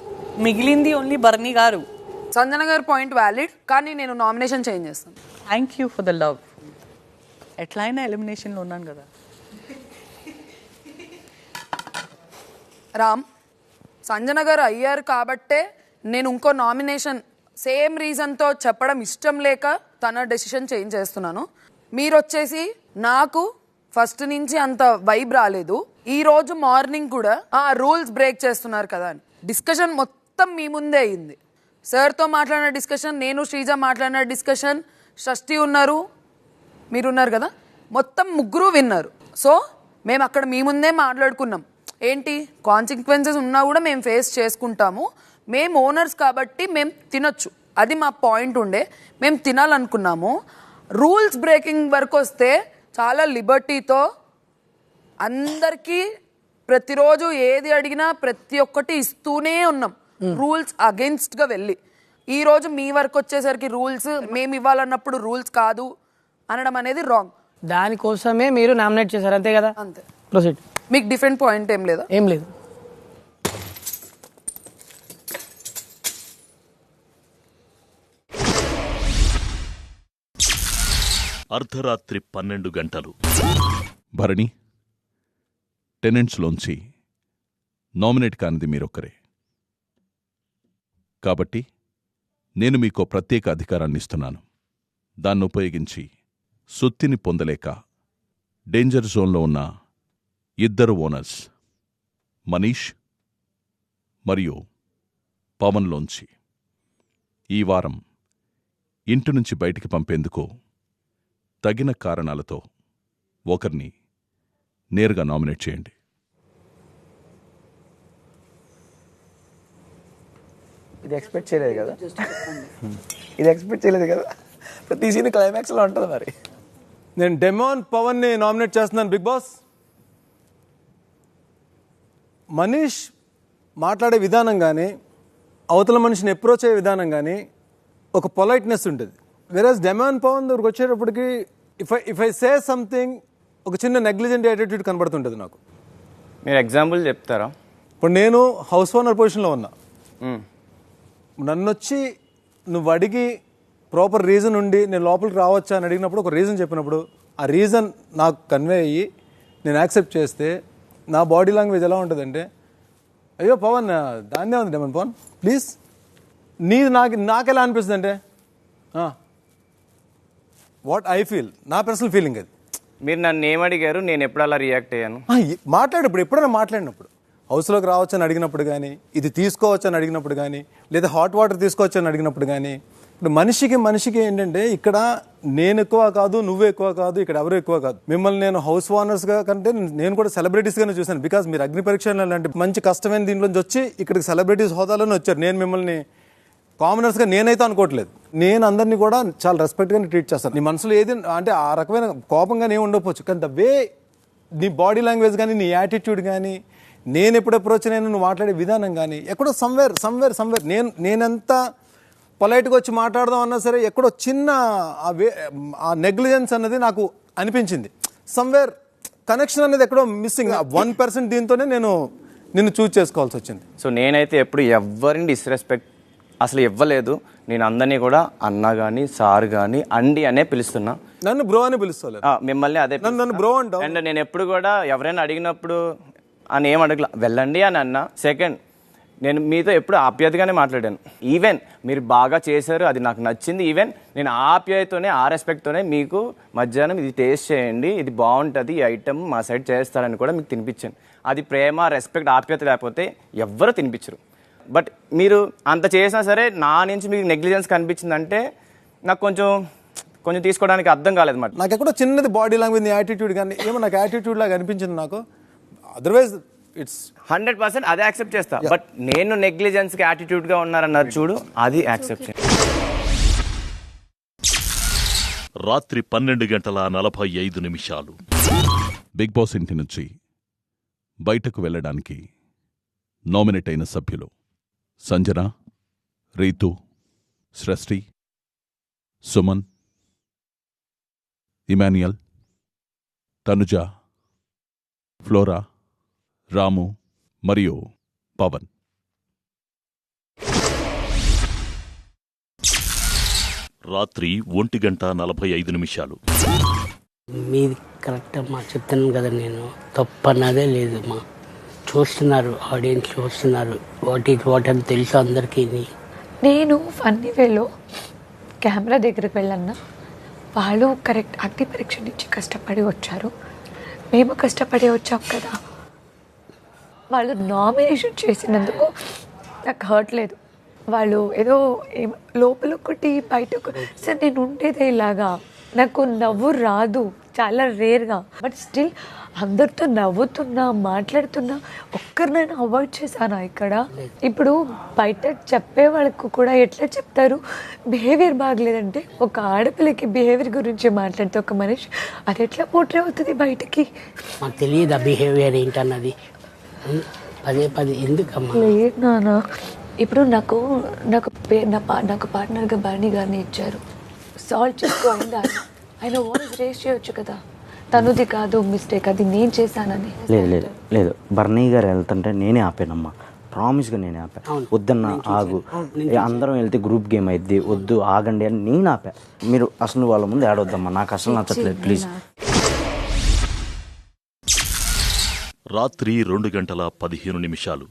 మిగిలింది ఓన్లీ బర్నీ గారు. సంజన గారి పాయింట్ వ్యాలిడ్, కానీ నేను నామినేషన్ చేంజ్ చేస్తాను. Thank you for the love. ఎట్లయినా ఎలిమినేషన్లో ఉన్నాను కదా. రామ్, సంజన గారు అయ్యారు కాబట్టే నేను ఇంకో నామినేషన్ సేమ్ రీజన్తో చెప్పడం ఇష్టం లేక తన డెసిషన్ చేంజ్ చేస్తున్నాను. మీరు వచ్చేసి నాకు ఫస్ట్ నుంచి అంత వైబ్ రాలేదు. ఈ రోజు మార్నింగ్ కూడా రూల్స్ బ్రేక్ చేస్తున్నారు కదా అని డిస్కషన్ మొత్తం మీ ముందే అయింది. సార్తో మాట్లాడిన డిస్కషన్, నేను శ్రీజ మాట్లాడిన డిస్కషన్, షష్ఠి ఉన్నారు, మీరున్నారు కదా, మొత్తం ముగ్గురు విన్నారు. సో మేము అక్కడ మీ ముందే మాట్లాడుకున్నాం, ఏంటి కాన్సిక్వెన్సెస్ ఉన్నా కూడా మేము ఫేస్ చేసుకుంటాము, మేము ఓనర్స్ కాబట్టి మేము తినొచ్చు, అది మా పాయింట్ ఉండే, మేము తినాలనుకున్నాము. రూల్స్ బ్రేకింగ్ వరకు వస్తే చాలా లిబర్టీతో అందరికీ ప్రతిరోజు ఏది అడిగినా ప్రతి ఒక్కటి ఇస్తూనే ఉన్నాం, రూల్స్ అగెన్స్ట్గా వెళ్ళి. ఈరోజు మీ వరకు వచ్చేసరికి రూల్స్ మేము ఇవ్వాలన్నప్పుడు రూల్స్ కాదు అనడం అనేది రాంగ్. దానికోసమే మీరు నామినేట్ చేశారు, అంతే కదా? అంతే. ప్రొసీడ్. మీకు డిఫరెంట్ పాయింట్ ఏం లేదా? ఏం లేదు. అర్ధరాత్రి 12 గంటలు. భరణి, టెనెంట్స్లోంచి నామినేట్ కానిది మీరొక్కరే. కాబట్టి నేను మీకో ప్రత్యేక అధికారాన్ని ఇస్తున్నాను. దాన్ని ఉపయోగించి సొత్తిని పొందలేక డేంజర్ జోన్లో ఉన్న ఇద్దరు ఓనర్స్ మనీష్ మరియు పవన్లోంచి ఈ వారం ఇంటి నుంచి బయటికి పంపేందుకు తగిన కారణాలతో ఒకరిని నేరుగా నామినేట్ చేయండి. ఇది ఎక్స్పెక్ట్ చేయలేదు కదా, ఇది ఎక్స్పెక్ట్ చేయలేదు కదా. ప్రతి సీన్ క్లైమాక్స్లో ఉంటుంది. మరి నేను డెమాన్ పవన్ని నామినేట్ చేస్తున్నాను బిగ్ బాస్. మనీష్ మాట్లాడే విధానం కానీ, అవతల మనిషిని అప్రోచ్ అయ్యే విధానం కానీ ఒక పొలైట్నెస్ ఉంటుంది. వెరాజ్ డెమాన్ పవన్ దగ్గరకు వచ్చేటప్పటికి ఇఫ్ ఐ సే సంథింగ్ ఒక చిన్న నెగ్లిజెంట్ యాటిట్యూడ్ కనబడుతుంటుంది నాకు. మీరు ఎగ్జాంపుల్ చెప్తారా? ఇప్పుడు నేను హౌస్ ఓనర్ పొజిషన్లో ఉన్నా. నన్ను వచ్చి నువ్వు అడిగి ప్రాపర్ రీజన్ ఉండి నేను లోపలికి రావచ్చా అని అడిగినప్పుడు, ఒక రీజన్ చెప్పినప్పుడు ఆ రీజన్ నాకు కన్వే అయ్యి నేను యాక్సెప్ట్ చేస్తే నా బాడీ లాంగ్వేజ్ ఎలా ఉంటుందంటే, అయ్యో పవన్ దాన్నే ఉంది డెమన్ పవన్ ప్లీజ్, నీది నాకెలా అనిపిస్తుంది అంటే వాట్ ఐ ఫీల్, నా పర్సనల్ ఫీలింగ్ అది. మీరు నన్ను ఏమడిగారు, నేను ఎప్పుడు అలా రియాక్ట్ అయ్యాను? మాట్లాడినప్పుడు, ఎప్పుడైనా మాట్లాడినప్పుడు, హౌస్లోకి రావచ్చని అడిగినప్పుడు కానీ, ఇది తీసుకోవచ్చని అడిగినప్పుడు కానీ, లేదా హాట్ వాటర్ తీసుకోవచ్చని అడిగినప్పుడు కానీ. ఇప్పుడు మనిషికి ఏంటంటే, ఇక్కడ నేను ఎక్కువ కాదు, నువ్వు ఎక్కువ కాదు, ఇక్కడ ఎవరు ఎక్కువ కాదు. మిమ్మల్ని నేను హౌస్ ఓనర్స్గా కంటే నేను కూడా సెలబ్రిటీస్గానే చూశాను. బికాజ్ మీరు అగ్ని పరీక్షలు లాంటి మంచి కష్టమైన దీంట్లోంచి వచ్చి ఇక్కడికి సెలబ్రిటీస్ హోదాలోనే వచ్చారు. నేను మిమ్మల్ని కామనర్స్గా నేనైతే అనుకోవట్లేదు. నేను అందరినీ కూడా చాలా రెస్పెక్ట్గానే ట్రీట్ చేస్తాను. నీ మనసులో ఏది అంటే ఆ రకమైన కోపంగానే ఉండకపోవచ్చు, కానీ ద వే నీ బాడీ లాంగ్వేజ్ కానీ, నీ యాటిట్యూడ్ కానీ, నేను ఎప్పుడు అప్రోచ్ అయినా నువ్వు మాట్లాడే విధానం కానీ, ఎక్కడో సమ్వేర్ నేనెంత పొలైట్గా వచ్చి మాట్లాడదాం అన్నా సరే ఎక్కడో చిన్న ఆ నెగ్లిజెన్స్ అన్నది నాకు అనిపించింది. సమ్వేర్ కనెక్షన్ అనేది ఎక్కడో మిస్సింగ్. 1% దీంతోనే నేను నిన్ను చూజ్ చేసుకోవాల్సి వచ్చింది. సో నేనైతే ఎప్పుడు ఎవరిని డిస్రెస్పెక్ట్ అసలు ఇవ్వలేదు. నేను అందరినీ కూడా అన్న కానీ, సార్ కానీ, అండి అనే పిలుస్తున్నా. నన్ను బ్రో అని పిలుస్తలేదు, మిమ్మల్ని అదే నన్ను బ్రో అంటావు. అండ్ నేను ఎప్పుడు కూడా ఎవరైనా అడిగినప్పుడు అని ఏం అడగల, వెళ్ళండి అని అన్నా. సెకండ్, నేను మీతో ఎప్పుడు ఆప్యాయతగానే మాట్లాడాను. ఈవెన్ మీరు బాగా చేశారు, అది నాకు నచ్చింది. ఈవెన్ నేను ఆప్యాయతోనే, ఆ రెస్పెక్ట్తోనే మీకు మధ్యాహ్నం ఇది టేస్ట్ చేయండి, ఇది బాగుంటుంది, ఈ ఐటమ్ మా సైడ్ చేస్తారని కూడా మీకు తినిపించాను. అది ప్రేమ, రెస్పెక్ట్, ఆప్యాయత లేకపోతే ఎవ్వరూ తినిపించరు. బట్ మీరు అంత చేసినా సరే నా నుంచి మీకు నెగ్లిజెన్స్ కనిపించిందంటే నాకు కొంచెం తీసుకోవడానికి అర్థం కాలేదు మాట. నాకు ఎక్కడో చిన్నది బాడీ లాంగ్వేజ్, యాటిట్యూడ్ కానీ ఏమో నాకు యాటిట్యూడ్ లాగా అనిపించింది నాకు. అదర్వైజ్ ఇట్స్ 100% అదే యాక్సెప్ట్ చేస్తా. బట్ నేను నెగ్లిజెన్స్కి యాటిట్యూడ్గా ఉన్నారన్నారు చూడు, అది యాక్సెప్ట్ చేస్తా. రాత్రి 12:45. బిగ్ బాస్ ఇంటి నుంచి బయటకు వెళ్ళడానికి నామినేట్ అయిన సభ్యులు సంజన, రీతు, సృష్టి, సుమన్, ఇమాన్యుయల్, తనుజ, ఫ్లోరా, రాము మరియు పవన్. రాత్రి 1:45. మీది కరెక్ట్ అమ్మా, చెప్తున్నాను కదా, నేను తప్పన్నదే లేదమ్మా. చూస్తున్నారు, ఆడియన్స్ చూస్తున్నారు, వాట్ అని తెలుసు అందరికీ. నేను ఫన్నీ వేలో కెమెరా దగ్గరికి వెళ్ళన్నా, వాళ్ళు కరెక్ట్ అగ్ని పరీక్ష నుంచి కష్టపడి వచ్చారు, మేము కష్టపడి వచ్చాం కదా. వాళ్ళు నామినేషన్ చేసినందుకు నాకు హర్ట్ లేదు. వాళ్ళు ఏదో లోపల ఒకటి బయటకు, సార్ నేను ఉండేదే ఇలాగా, నాకు నవ్వు రాదు చాలా రేర్గా, బట్ స్టిల్ అందరితో నవ్వుతున్నా, మాట్లాడుతున్నా, ఒక్కరినైనా అవాయిడ్ చేశాను ఇక్కడ. ఇప్పుడు బయట చెప్పే వాళ్ళకు కూడా ఎట్లా చెప్తారు, బిహేవియర్ బాగలేదంటే ఒక ఆడపిల్లకి బిహేవియర్ గురించి మాట్లాడితే ఒక మనిషి అది ఎట్లా పోట్రే అవుతుంది బయటకి? మాకు తెలియదు ఆ బిహేవియర్ ఏంటన్నది. పదే ఎందుకమ్మా? లేదు నాన్న, ఇప్పుడు నాకు పార్ట్నర్గా బర్నీ గారిని ఇచ్చారు, సాల్వ్ చేసుకోండి, ఆయన వాయిస్ రేస్ చేయొచ్చు కదా, తనుది కాదు మిస్టేక్, అది నేను చేశానని. లేదు బర్నీ గారు వెళ్తుంటే నేనే ఆపానమ్మా. ప్రామిస్గా నేను ఆపా. వద్దన్న ఆగు, అందరం వెళ్తే గ్రూప్ గేమ్ అయింది, వద్దు ఆగండి అని నేను ఆపా. మీరు అసలు వాళ్ళ ముందు ఆడొద్దమ్మా, నాకు అసలు నచ్చట్లేదు ప్లీజ్. రాత్రి 2:15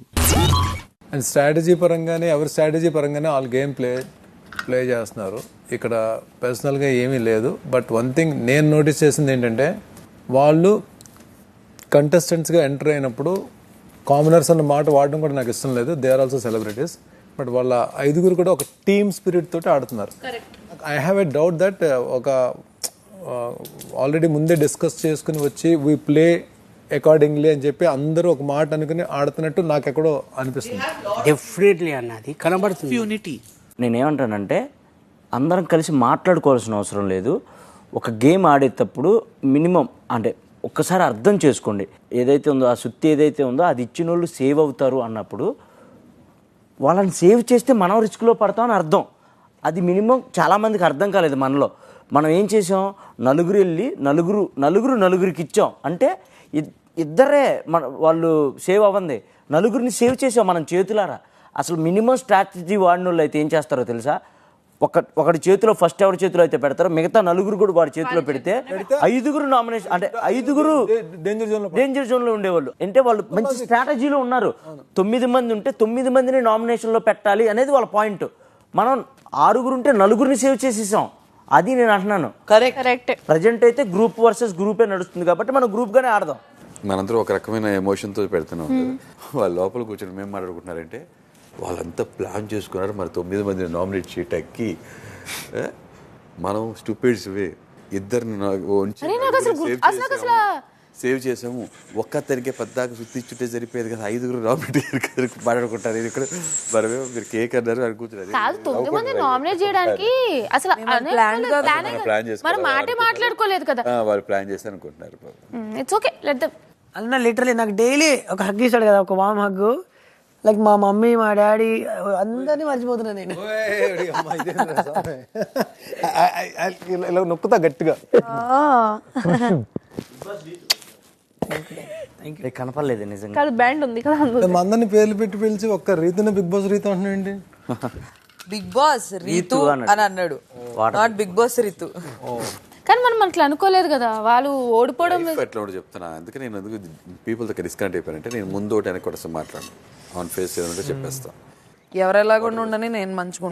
అండ్ స్ట్రాటజీ పరంగానే ఎవరి స్ట్రాటజీ పరంగానే వాళ్ళు గేమ్ ప్లే చేస్తున్నారు. ఇక్కడ పర్సనల్గా ఏమీ లేదు. బట్ వన్ థింగ్ నేను నోటీస్ చేసింది ఏంటంటే, వాళ్ళు కంటెస్టెంట్స్గా ఎంటర్ అయినప్పుడు కామనర్స్ అన్న మాట వాడడం కూడా నాకు ఇష్టం లేదు. They are also celebrities. But వాళ్ళ 5 కూడా ఒక టీమ్ స్పిరిట్ తోటి ఆడుతున్నారు. I have a doubt that ఒక ఆల్రెడీ ముందే డిస్కస్ చేసుకుని వచ్చి వీ ప్లే అకార్డింగ్లీ అని చెప్పి అందరూ ఒక మాట అనుకుని ఆడుతున్నట్టు నాకు ఎక్కడో అనిపిస్తుంది. డెఫినెట్లీ అన్నది కనబడుతుంది. యూనిటీ. నేనేమంటానంటే అందరం కలిసి మాట్లాడుకోవాల్సిన అవసరం లేదు. ఒక గేమ్ ఆడేటప్పుడు మినిమం అంటే ఒక్కసారి అర్థం చేసుకోండి. ఏదైతే ఉందో ఆ సుత్తి ఏదైతే ఉందో అది ఇచ్చిన వాళ్ళు సేవ్ అవుతారు అన్నప్పుడు వాళ్ళని సేవ్ చేస్తే మనం రిస్క్లో పడతామని అర్థం. అది మినిమం చాలామందికి అర్థం కాలేదు మనలో. మనం ఏం చేసాం, నలుగురు వెళ్ళి నలుగురికి ఇచ్చాం అంటే ఇద్దరే వాళ్ళు సేవ్ అవ్వండి, నలుగురిని సేవ్ చేసాం మనం చేతులారా. అసలు మినిమం స్ట్రాటజీ వాడిన వాళ్ళు అయితే ఏం చేస్తారో తెలుసా, ఒకటి చేతిలో ఫస్ట్ ఎవరి చేతిలో అయితే పెడతారో మిగతా 9 కూడా వాడి చేతిలో పెడితే 5 నామినేషన్ అంటే 5 డేంజర్ జోన్ లో ఉండేవాళ్ళు. అంటే వాళ్ళు మంచి స్ట్రాటజీలో ఉన్నారు. 9 మంది ఉంటే 9 మందిని నామినేషన్ లో పెట్టాలి అనేది వాళ్ళ పాయింట్. మనం 6 ఉంటే 9 సేవ్ చేసేసాం. అది నేను అంటున్నాను. కరెక్ట్. ప్రజెంట్ అయితే గ్రూప్ వర్సెస్ గ్రూపే నడుస్తుంది కాబట్టి మనం గ్రూప్ గానే ఆడదాం. మనందరూ ఒక రకమైన ఎమోషన్తో పెడుతున్నాం. వాళ్ళ లోపల కూర్చొని మేము మాట్లాడుకుంటున్నారంటే వాళ్ళంతా ప్లాన్ చేసుకున్నారు. మరి 9 మందిని నామినేట్ చేయటానికి మనం స్టూపిడ్స్ ఇద్దరిని సేవ్ చేసాము. ఒక్కతనికే పెద్దాక సుత్తిచ్చుంటే సరిపోయేది కదా. 5 నామినేట్ మాట్లాడుకుంటారు. ఇది ఇక్కడ మరమే మీరు కేక్ అన్నారు అని కూర్చున్నారు. 9 మంది నామినేట్ చేయడానికి అసలు మనం మాటే మాట్లాడుకోలేదు కదా. వాళ్ళు ప్లాన్ చేసి అనుకుంటున్నారు. It's okay, let them. అన్న లిటరలీ నాకు డైలీ ఒక హగ్ ఇస్తాడు కదా, ఒక వామ్ హగ్. లైక్ మా మమ్మీ మా డాడీ అందరినీ మర్చిపోతున్నా నేను. ఇలా నొక్కుతా గట్టిగా. కనపడలేదు నిజంగా. బ్యాండ్ ఉంది కదా, అందరిని పేర్లు పెట్టి పిలిచి ఒక్క రీతునే బిగ్ బాస్ రీతు అంటున్నాండి. బిగ్ బాస్ రీతు అని అన్నాడు, నాట్ బిగ్ బాస్ రీతు. కానీ మనం అట్లా అనుకోలేదు కదా, వాళ్ళు ఓడిపోవడం ఎట్లా చెప్తున్నా. అందుకే నేను ఎందుకు పీపుల్ దగ్గర డిస్కనెక్ట్ అయిపోయానంటే నేను ముందు ఒకటి వెనక కూడా మాట్లాడు ఆన్ ఫేస్ ఏదంటే చెప్పేస్తా. ఎవరెలాగా ఉండని నేను మంచిగా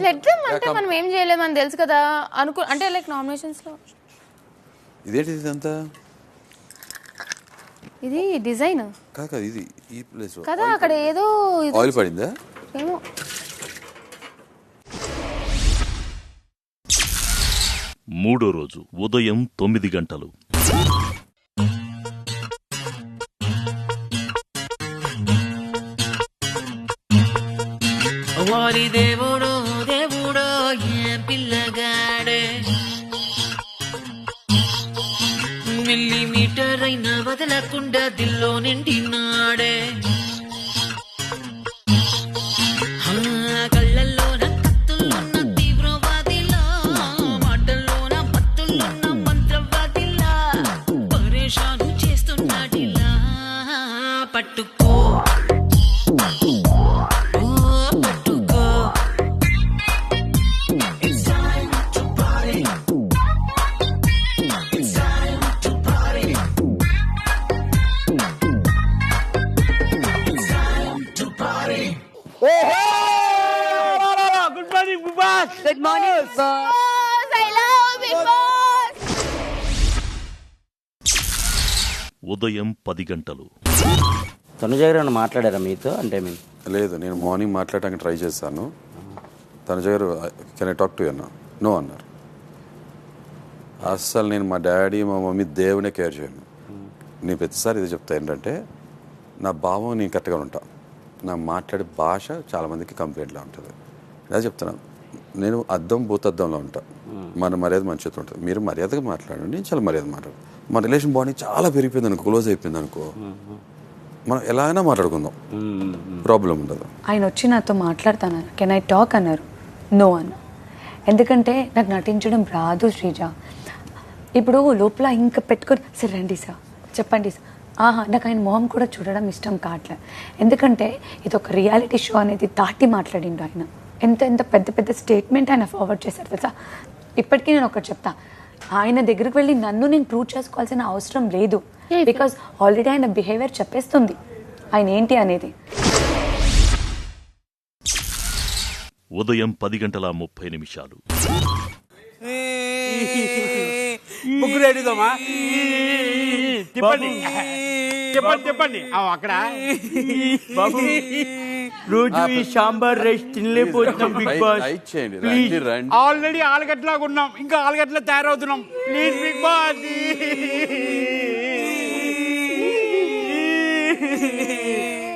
అంటే మనం ఏం చేయలేము అని తెలుసు కదా అంటే లైక్ నామినేషన్స్ లో ఇదేంటి ఇదంతా ఇది డిజైన్ కాదు, ఇది ఈ ప్లేస్ కదా, అక్కడ ఏదో ఆయిల్ పడిందా ఏమో. మూడో రోజు ఉదయం 9 గంటలు. వారి దేవుడో దేవుడో ఏ పిల్లగాడే, మిల్లీమీటర్ అయినా వదలకుండా దిల్లో నిండినాడే. కళ్ళల్లోన కత్తుల్లోన తీవ్రవాదిలా, మాటల్లోన మత్తుల్లోన మంత్రవాదిలా, పరేషాను చేస్తున్నాడిలా. పట్టుకో Good morning, boss. I love Big Boss. ఉదయం 10 గంటలు. తనుజ గారు మాట్లాడారా మీతో? అంటే లేదు, నేను మార్నింగ్ మాట్లాడడానికి ట్రై చేశాను. తనుజ గారు can I talk to you అన్నా? నో అన్నారు. అస్సలు నేను మా డాడీ మా మమ్మీ దేవునే కేర్ చేయను. నేను ప్రతిసారి ఇది చెప్తా ఏంటంటే, నా భావం నేను కరెక్ట్గా ఉంటా, నా మాట్లాడే భాష చాలామందికి కంప్లైంట్లా ఉంటుంది. అదే చెప్తున్నాను, నేను అద్దం భూతద్దంలో ఉంటా. మన మర్యాద మంచిగా ఉంటుంది. మీరు మర్యాదగా మాట్లాడండి, నేను చాలా మర్యాద మాట్లాడు. మన రిలేషన్ బాండింగ్ చాలా పెరిగిపోయింది అనుకో, క్లోజ్ అయిపోయింది అనుకో, మనం ఎలా అయినా మాట్లాడుకుందాం, ప్రాబ్లం ఉండదు. ఆయన వచ్చి నాతో మాట్లాడుతున్నారు, కెన్ ఐ టాక్ అన్నారు. నో అన్న, ఎందుకంటే నాకు నటించడం రాదు శ్రీజ. ఇప్పుడు లోపల ఇంకా పెట్టుకొని సార్ రండి సార్ చెప్పండి సార్ నాకు ఆయన మొహం కూడా చూడడం ఇష్టం కావట్లేదు. ఎందుకంటే ఇది ఒక రియాలిటీ షో అనేది దాటి మాట్లాడిండు ఆయన. ఎంత ఎంత పెద్ద పెద్ద స్టేట్మెంట్ ఆయన ఫార్వర్డ్ చేశారు తెలుసా. ఇప్పటికీ నేను ఒకటి చెప్తా, ఆయన దగ్గరికి వెళ్ళి నన్ను నేను ప్రూవ్ చేసుకోవాల్సిన అవసరం లేదు. బికాజ్ ఆల్రెడీ ఆయన బిహేవియర్ చెప్పేస్తుంది ఆయన ఏంటి అనేది. ఉదయం 10:30 ముగ్గురు అడుగుదామా? చెప్పండి చెప్పండి చెప్పండి. అక్కడ బాబు రోజు ఈ సాంబార్ రైస్ తినలేకపోతున్నాం బిగ్ బాస్. ఆల్రెడీ ఆలుగడ్డలాగా ఉన్నాం, ఇంకా ఆలుగడ్డలా తయారవుతున్నాం. Please Bigg Boss.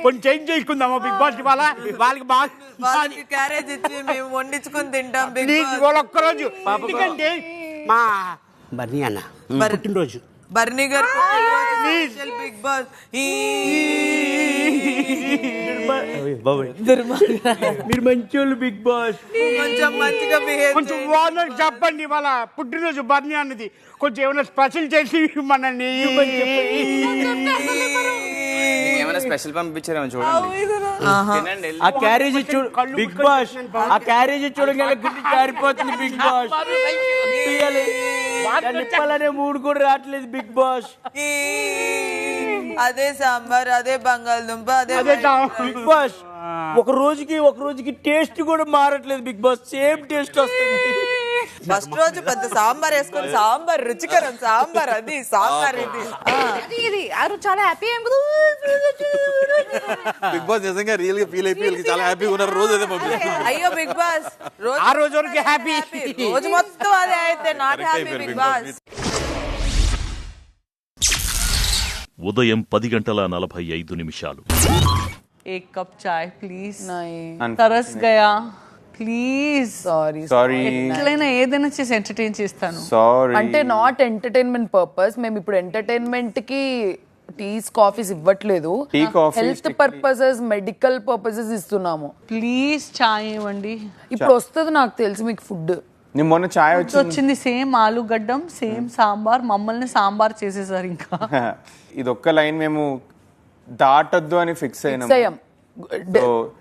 కొంచెం చేంజ్ చేసుకుందామా బిగ్ బాస్? ఇవాళ వాళ్ళకి క్యారేజ్ ఇచ్చి మేము వండించుకొని తింటాం ప్లీజ్ ఇవాళ ఒక్కరోజు. ఎందుకంటే మా బర్నీ అన్న పుట్టినరోజు. బర్నీ గారు బిగ్ బాస్ మీరు మంచోళ్ళు బిగ్ బాస్. కొంచెం మంచిగా బిహేవ్ కొంచెం ఓనర్ చెప్పండి వాళ్ళ పుట్టినరోజు బర్నీ అన్నది. కొంచెం ఏమైనా స్పెషల్ చేసి మనల్ని ఏమైనా స్పెషల్ పంపించారేమో చూడండి. ఆ క్యారేజ్ చూడు బిగ్ బాస్, ఆ క్యారేజ్ చూడగానే గుడ్డి జారిపోతుంది బిగ్ బాస్. నిప్పాలనే మూడు కూడా రావట్లేదు బిగ్ బాస్. అదే సాంబార్, అదే బంగాళదుంప, అదే బిగ్ బాస్. ఒక రోజుకి టేస్ట్ కూడా మారట్లేదు బిగ్ బాస్. సేమ్ టేస్ట్ వస్తుంది. ఫస్ట్ రోజు పెద్ద సాంబార్ వేసుకొని సాంబార్ రుచికరం సాంబార్, అది సాంబార్ ఇది చాలా హ్యాపీ. బిగ్ బాస్ నిజంగా రియల్ గా ఫీల్ అయిపోయి చాలా హ్యాపీగా ఉన్నారు రోజు. అయ్యో బిగ్ బాస్ ఆ రోజు వరకు హ్యాపీ, రోజు మొత్తం అదే అయితే నాట్ హ్యాపీ బిగ్ బాస్. ఉదయం 10:45 एक कप चाय प्लीज. तरस गया ప్లీజ్. సారీ ఎట్లయినా ఏదైనా చేసి ఎంటర్టైన్ చేస్తాను. సారీ అంటే నాట్ ఎంటర్టైన్మెంట్ పర్పస్. మేము ఇప్పుడు ఎంటర్టైన్మెంట్ కి టీస్ కాఫీస్ ఇవ్వట్లేదు, హెల్త్ పర్పసెస్ మెడికల్ పర్పసెస్ ఇస్తున్నాము. ప్లీజ్ చాయ్ ఇవ్వండి. ఇప్పుడు వస్తుంది నాకు తెలిసి మీకు ఫుడ్. మొన్న చాయ్ వచ్చింది సేమ్ ఆలుగడ్డం, సేమ్ సాంబార్. మమ్మల్ని సాంబార్ చేసేసారు. ఇంకా ఇది ఒక్క లైన్ మేము దాటొద్దు అని ఫిక్స్ అయినాం.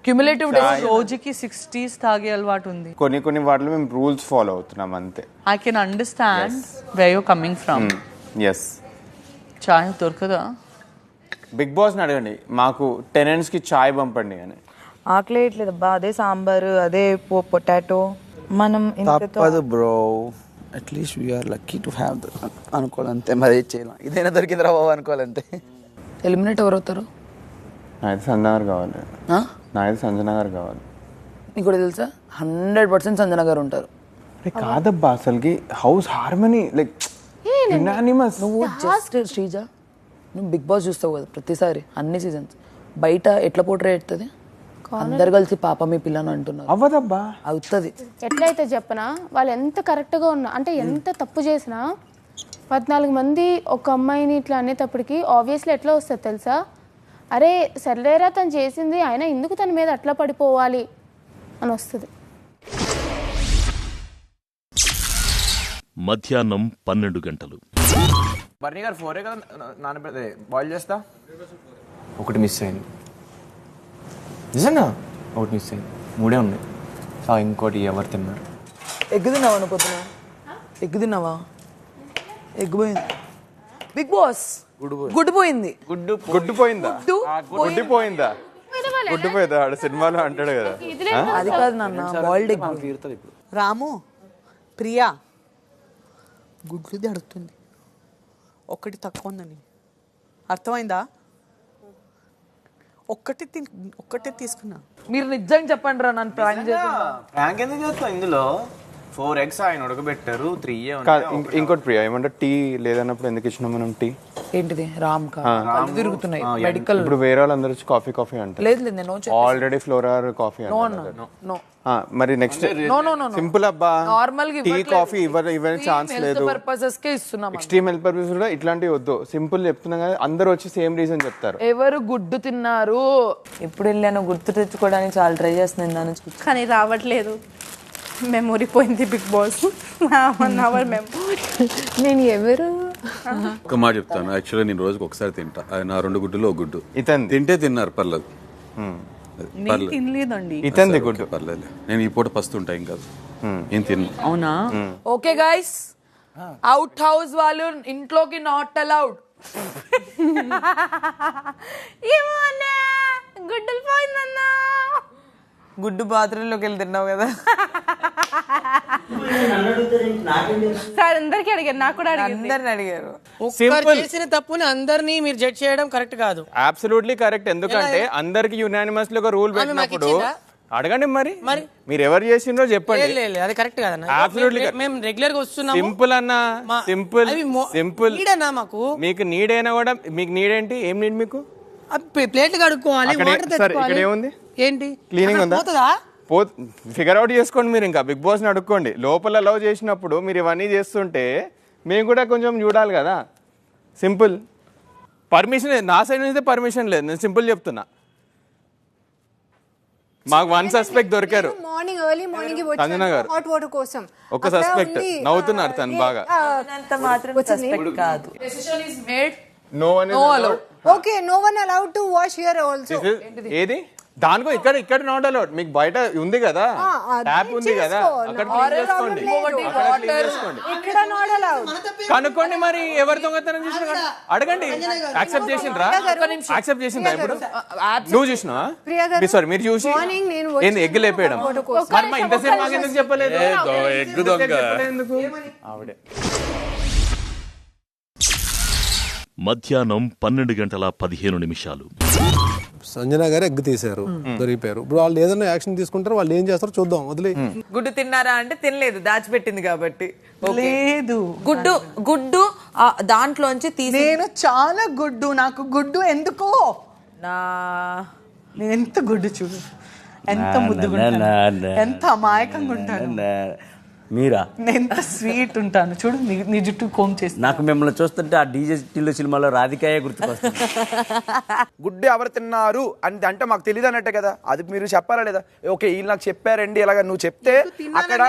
క్యుములేటివ్ రోజుకి 60s తాగే అలవాటు ఉంది. కొన్ని వాటిలో మేము రూల్స్ ఫాలో అవుతున్నాం అంతే. I can understand where you coming from. Yes. చాయ్ దొరకదా? బిగ్ బాస్ ని అడగండి మాకు టెనెంట్స్ కి చాయ్ పంపండి అని. ఆకలేయట్లేదు అబ్బా, అదే సాంబారు, అదే పొటాటో. మనం తప్పదు bro, at least we are lucky to have అనుకోవాలంతే. మరి చేయలేం, ఇదైనా దొరికిందిరా బాబు అనుకోవాలంతే. ఎలిమినేట్ ఎవరు అవుతారు? నాకైతే సంజన గారు కావాలి. నాకైతే సంజన గారు కావాలి. నీకు కూడా తెలుసా 100% సంజన గారు ఉంటారు. కాదబ్బా అసలుకి హౌస్ హార్మనీ లైక్ యునానిమస్. నువ్వు జస్ట్ శ్రీజ, నువ్వు బిగ్ బాస్ చూస్తావు కదా ప్రతిసారి అన్ని సీజన్స్. బయట ఎట్లా పోట్రే ఎడుతుంది? అందరు కలిసి పాప మీ పిల్లని అంటున్నారు. అవ్వదబ్బా. అవుతుంది. ఎట్లయితే చెప్పనా, వాళ్ళు ఎంత కరెక్ట్గా ఉన్నా అంటే ఎంత తప్పు చేసినా 14 మంది ఒక అమ్మాయిని ఇట్లా అనేటప్పటికి ఆబ్వియస్లీ ఎట్లా వస్తుంది తెలుసా? అరే సర్లేరా తను చేసింది, అయినా ఎందుకు తన మీద అట్లా పడిపోవాలి అని వస్తుంది. మధ్యాహ్నం 12 బర్నీ గారు 4 కదా నానబెడితే బాయిల్ చేస్తా. ఒకటి మిస్ అయింది నిజంగా, ఒకటి మిస్ అయింది. 3 ఉన్నాయి. ఇంకోటి ఎవరు తిన్నారు? ఎగ్ తిన్నావా నువ్వు పొద్దున? ఎగ్ తిన్నావా? ఎగ్ పోయింది బిగ్ బాస్. గుడ్డు పోయింది. గుడ్డు పోయిందా? ఆడ సినిమాలో అంటాడు కదా. అది కాదు నాన్న, బాయిల్డ్ ఎగ్. రాము ప్రియా గుడ్లుది అడుగుతుంది, ఒక్కటి తక్కువ ఉందని అర్థమైందా? ఒక్కటే తీసుకున్నా. మీరు నిజంగా చెప్పండి రా, నన్ను ప్రాంక్ చేస్తున్నా. ప్రాంక్ ఎందుకు చేస్తావు? ఇందులో 4 eggs ఆయన ఉడకబెట్టారు, 3 ఇంకోటి ప్రియా ఏమంటే టీ లేదన్నప్పుడు ఎందుకు ఇచ్చినాం మనం టీ? ఏంటిది? రామ్ కా తిరుగుతున్నాయి మెడికల్. ఇప్పుడు వేరే వాళ్ళందరూ వచ్చి కాఫీ అంటారు. లేదు లేదు, నేను ఆల్రెడీ ఫ్లోరార్ కాఫీ మరి నెక్స్ట్ సింపుల్ అబ్బా. నార్మల్ గా టీ కాఫీ ఇవ్వని ఛాన్స్ లేదు. పర్పసెస్ కే ఇస్తున్నాం. ఎక్స్ట్రీమ్ హెల్త్ పర్పస్ కూడా ఇట్లాంటివి వద్దు. సింపుల్ చెప్తున్నాం కదా, అందరూ వచ్చి సేమ్ రీజన్ చెప్తారు. ఎవరు గుడ్డు తిన్నారు? ఎప్పుడు వెళ్ళాను గుర్తు తెచ్చుకోవడానికి చాలా ట్రై చేస్తున్నాను దాని, కానీ రావట్లేదు. మెమొరీ పోయింది బిగ్ బాస్. 1 hour memory. నేను ఎవరు ఒక మాట చెప్తాను, యాక్చువల్గా నేను రోజుకి ఒకసారి తింటా. నా 2 గుడ్డులో 1 గుడ్డు తింటే తిన్నారు, పర్లేదు. తినలేదండి. ఇతంది గుడ్డు పర్లేదు. నేను ఈ పూట పస్తుంటా, ఏం కాదు, ఏం తిన్ను. అవునా? ఓకే గైస్, అవుట్ హౌస్ వాళ్ళు ఇంట్లోకి నాట్ అలౌడ్. గుడ్డలు పోయిందన్నా. గుడ్డు బాత్రూంలోకి వెళ్ళి తిన్నావు కదా సార్. అందరికీ అడిగారు, నాకు కూడా అందరిని అడిగారు. చేసిన తప్పుని అందరినీ మీరు జడ్జ్ చేయడం కరెక్ట్ కాదు. Absolutely correct. ఎందుకంటే అందరికి యునానిమస్లీ ఒక రూల్ పెట్టినప్పుడు అడగండి. మరి మీరు ఎవరు చేసిండ్రో చెప్పండి. అది కరెక్ట్ కాదన్న. అబ్సల్యూట్లీ మేము రెగ్యులర్ గా వస్తున్నాము. సింపుల్ అన్న, సింపుల్ సింపుల్. మాకు మీకు నీడ్ అయినా కూడా, మీకు నీడ్ ఏంటి? ఏం నీడ్ మీకు? ప్లేట్లు కడుక్కోవాలి, ఇక్కడ ఏముంది? ఏంటి క్లీనింగ్ ఉందా? ఫిగర్ అవుట్ చేసుకోండి మీరు. ఇంకా బిగ్ బాస్ ని అడుక్కోండి. లోపల లవ్ చేసినప్పుడు మీరు ఇవన్నీ చేస్తుంటే మేము కూడా కొంచెం చూడాలి కదా. సింపుల్. పర్మిషన్ నా సైడ్ నుంచి పర్మిషన్ లేదు, నేను సింపుల్ చెప్తున్నా. మాకు 1 సస్పెక్ట్ దొరికారు మార్నింగ్ ఎర్లీ మార్నింగ్ సంజన గారు. హాట్ వాటర్ కోసం ఒక సస్పెక్ట్ నవ్వుతున్నారు తను బాగా. No one is allowed. Okay, no one allowed to wash here also. ఏది దానికో ఇక్కడ నాట్ అలౌడ్. మీకు బయట ఉంది కదా, ట్యాప్ ఉంది కదా, అక్కడ క్లీన్ చేసుకోండి. ఇక్కడ నాట్ అలౌడ్. కనుక్కోండి. మరి ఎవరి దొంగతనం చేసిన అడగండి. యాక్సెప్ట్ చేసిండ్రా? యాక్సెప్ట్ చేసిండ్రా? ఇప్పుడు నువ్వు చూసినావా? సారీ, మీరు చూసి ఏంది ఎగ్గు లేపేయడం? మరి మా ఇంతసేపు మాకు ఎందుకు చెప్పలేదు? ఎగ్గు దొంగ ఎందుకు? ఆవిడే. మధ్యాహ్నం 12:15. సంజన గారు ఎగ్గు తీశారు, దొరికిపోయారు. ఇప్పుడు వాళ్ళు ఏదైనా యాక్షన్ తీసుకుంటారు, వాళ్ళు ఏం చేస్తారో చూద్దాం. వదిలే. గుడ్డు తిన్నారా అంటే తినలేదు, దాచిపెట్టింది కాబట్టి. లేదు, గుడ్డు దాంట్లోంచి నేను చాలా గుడ్డు. నాకు గుడ్డు ఎందుకో నేను ఎంత గుడ్డు చూడు, ఎంత ముద్దుగా ఉంటాను, ఎంత అమాయకంగా ఉంటాను. మీరా? ఎంత స్వీట్ ఉంటాను చూడు. నీ జుట్టు కోమ్ చేసి నాకు మిమ్మల్ని చూస్తుంటే ఆ డీజే టిల్లు సినిమాలో రాధికాయే గుర్తుకొస్తుంది. గుడ్డు ఎవరు తిన్నారు అంటే మాకు తెలియదు అన్నట్టే కదా. అది మీరు చెప్పాలా లేదా? ఓకే, వీళ్ళు నాకు చెప్పారండి ఇలాగ. నువ్వు చెప్తే అక్కడ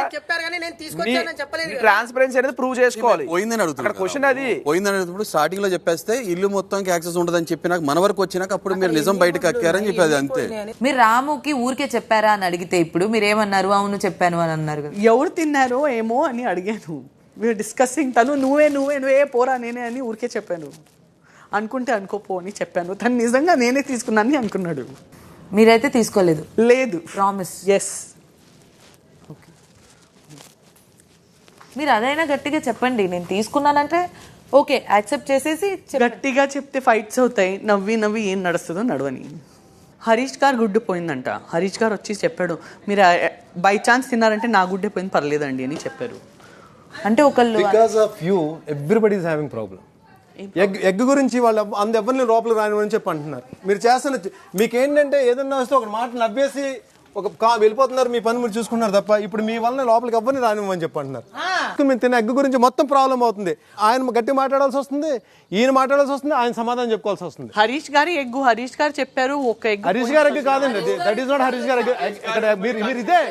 ట్రాన్స్పరెన్సీ అనేది ప్రూవ్ చేసుకోవాలి. పోయిందని అడుగుతున్నారు. క్వశ్చన్ అది పోయిందని అడుగుతున్నప్పుడు స్టార్టింగ్ లో చెప్పేస్తే ఇల్లు మొత్తానికి యాక్సెస్ ఉండదని చెప్పినాక మన వరకు వచ్చినాక అప్పుడు మీరు నిజం బయటకు అక్కారని చెప్పేది అంతే. మీరు రాముకి ఊరికే చెప్పారా అని అడిగితే ఇప్పుడు మీరు ఏమన్నారు? అవును చెప్పాను అని అన్నారు కదా. ఎవరు తిన్నారు ఏమో అని అడిగాను. We are discussing. తను నువ్వే పోరా నేనే అని ఊరికే చెప్పాను. అనుకుంటే అనుకోపో అని చెప్పాను. తను నిజంగా నేనే తీసుకున్నాను అనుకున్నాడు. మీరైతే తీసుకోలేదు? లేదు. ప్రామిస్? ఎస్. మీరు అదైనా గట్టిగా చెప్పండి, నేను తీసుకున్నానంటే ఓకే యాక్సెప్ట్ చేసేసి. గట్టిగా చెప్తే ఫైట్స్ అవుతాయి. నవ్వి ఏం నడుస్తుందో నడవని. హరీష్ గారు గుడ్డు పోయిందంట. హరీష్ గారు వచ్చి చెప్పాడు, మీరు బై ఛాన్స్ తిన్నారంటే నా గుడ్డే పోయింది, పర్లేదండి అని చెప్పారు. అంటే ఒకళ్ళు because of you everybody is having problem. Egg గురించి వాళ్ళు ఎవరిని లోపలికి రానివ్వని చెప్పి అంటున్నారు. మీరు చేస్తున్న మీకేంటంటే ఏదన్నా వస్తే ఒక మాట నవ్వేసి వెళ్ళిపోతున్నారు, మీ పని మీరు చూసుకున్నారు తప్ప ఇప్పుడు మీ వల్ల లోపలికి ఎవరిని రానివ్వని చెప్పి అంటున్నారు. మీరు తిన్న ఎగ్ గురించి మొత్తం ప్రాబ్లం అవుతుంది. ఆయన గట్టి మాట్లాడాల్సి వస్తుంది, ఈయన మాట్లాడాల్సి వస్తుంది, ఆయన సమాధానం చెప్పుకోవాల్సి వస్తుంది. హరీష్ గారు ఎగ్గు హరీష్ గారు చెప్పారు. ఒక ఎగ్ హరీష్ గారు ఎగ్గు కాదండి, దట్ ఈస్ నాట్ హరీష్ గారు. ఇక్కడ మీరు ఇదే